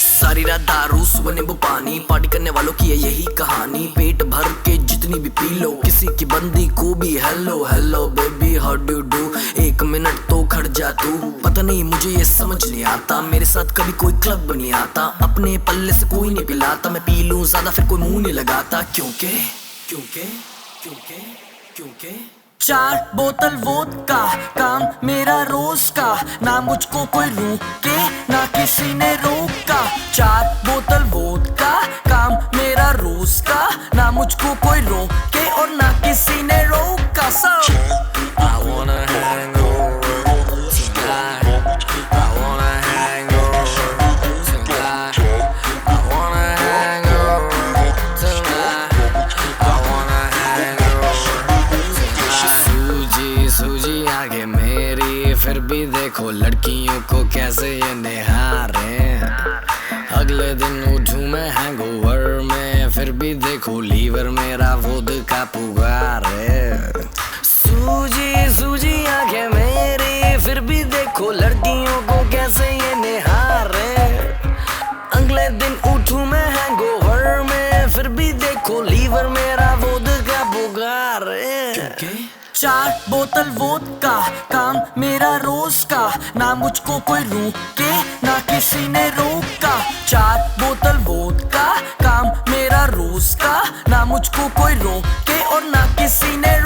सारी रात दारू, सुबह नींबू पानी, पार्टी करने वालों की है यही कहानी। पेट भर के जितनी भी पी लो, किसी की बंदी को भी hello hello baby how do do. एक मिनट तो खड़ जा तू, पता नहीं मुझे ये समझ नहीं आता, मेरे साथ कभी कोई क्लब नहीं आता, अपने पल्ले से कोई नहीं पिलाता, मैं पी लूं ज्यादा फिर कोई मुंह नहीं लगाता। क्योंकि क्योंकि क्योंकि क्योंकि 4 बोतल वोदका, काम मेरा रोज का, ना मुझको कोई रोके ना किसी ने रोका। 4 बोतल वोदका, काम मेरा रोज का, ना मुझको कोई रोके और ना किसी ने रोका। So I wanna hang over tonight, I wanna hang over tonight, I wanna hang over tonight, I wanna hang over tonight। सूजी सूजी आगे मेरी, फिर भी देखो लड़कियों को कैसे ये निहारे। अगले दिन उठूं मैं हैंगओवर में, फिर भी देखो लीवर मेरा वोदका पुकारे। सूजी सूजी आंखें मेरी, फिर भी देखो लड़कियों को कैसे ये निहारे। अगले दिन उठूं मैं हैंगओवर में, फिर भी देखो लीवर मेरा वोदका पुकारे। 4 बोतल वोदका, काम मेरा रोज का, ना मुझको कोई रोके ना किसी ने रोका। 4 बोतल वोदका, काम मेरा रोज का, ना मुझको कोई रोके और ना किसी ने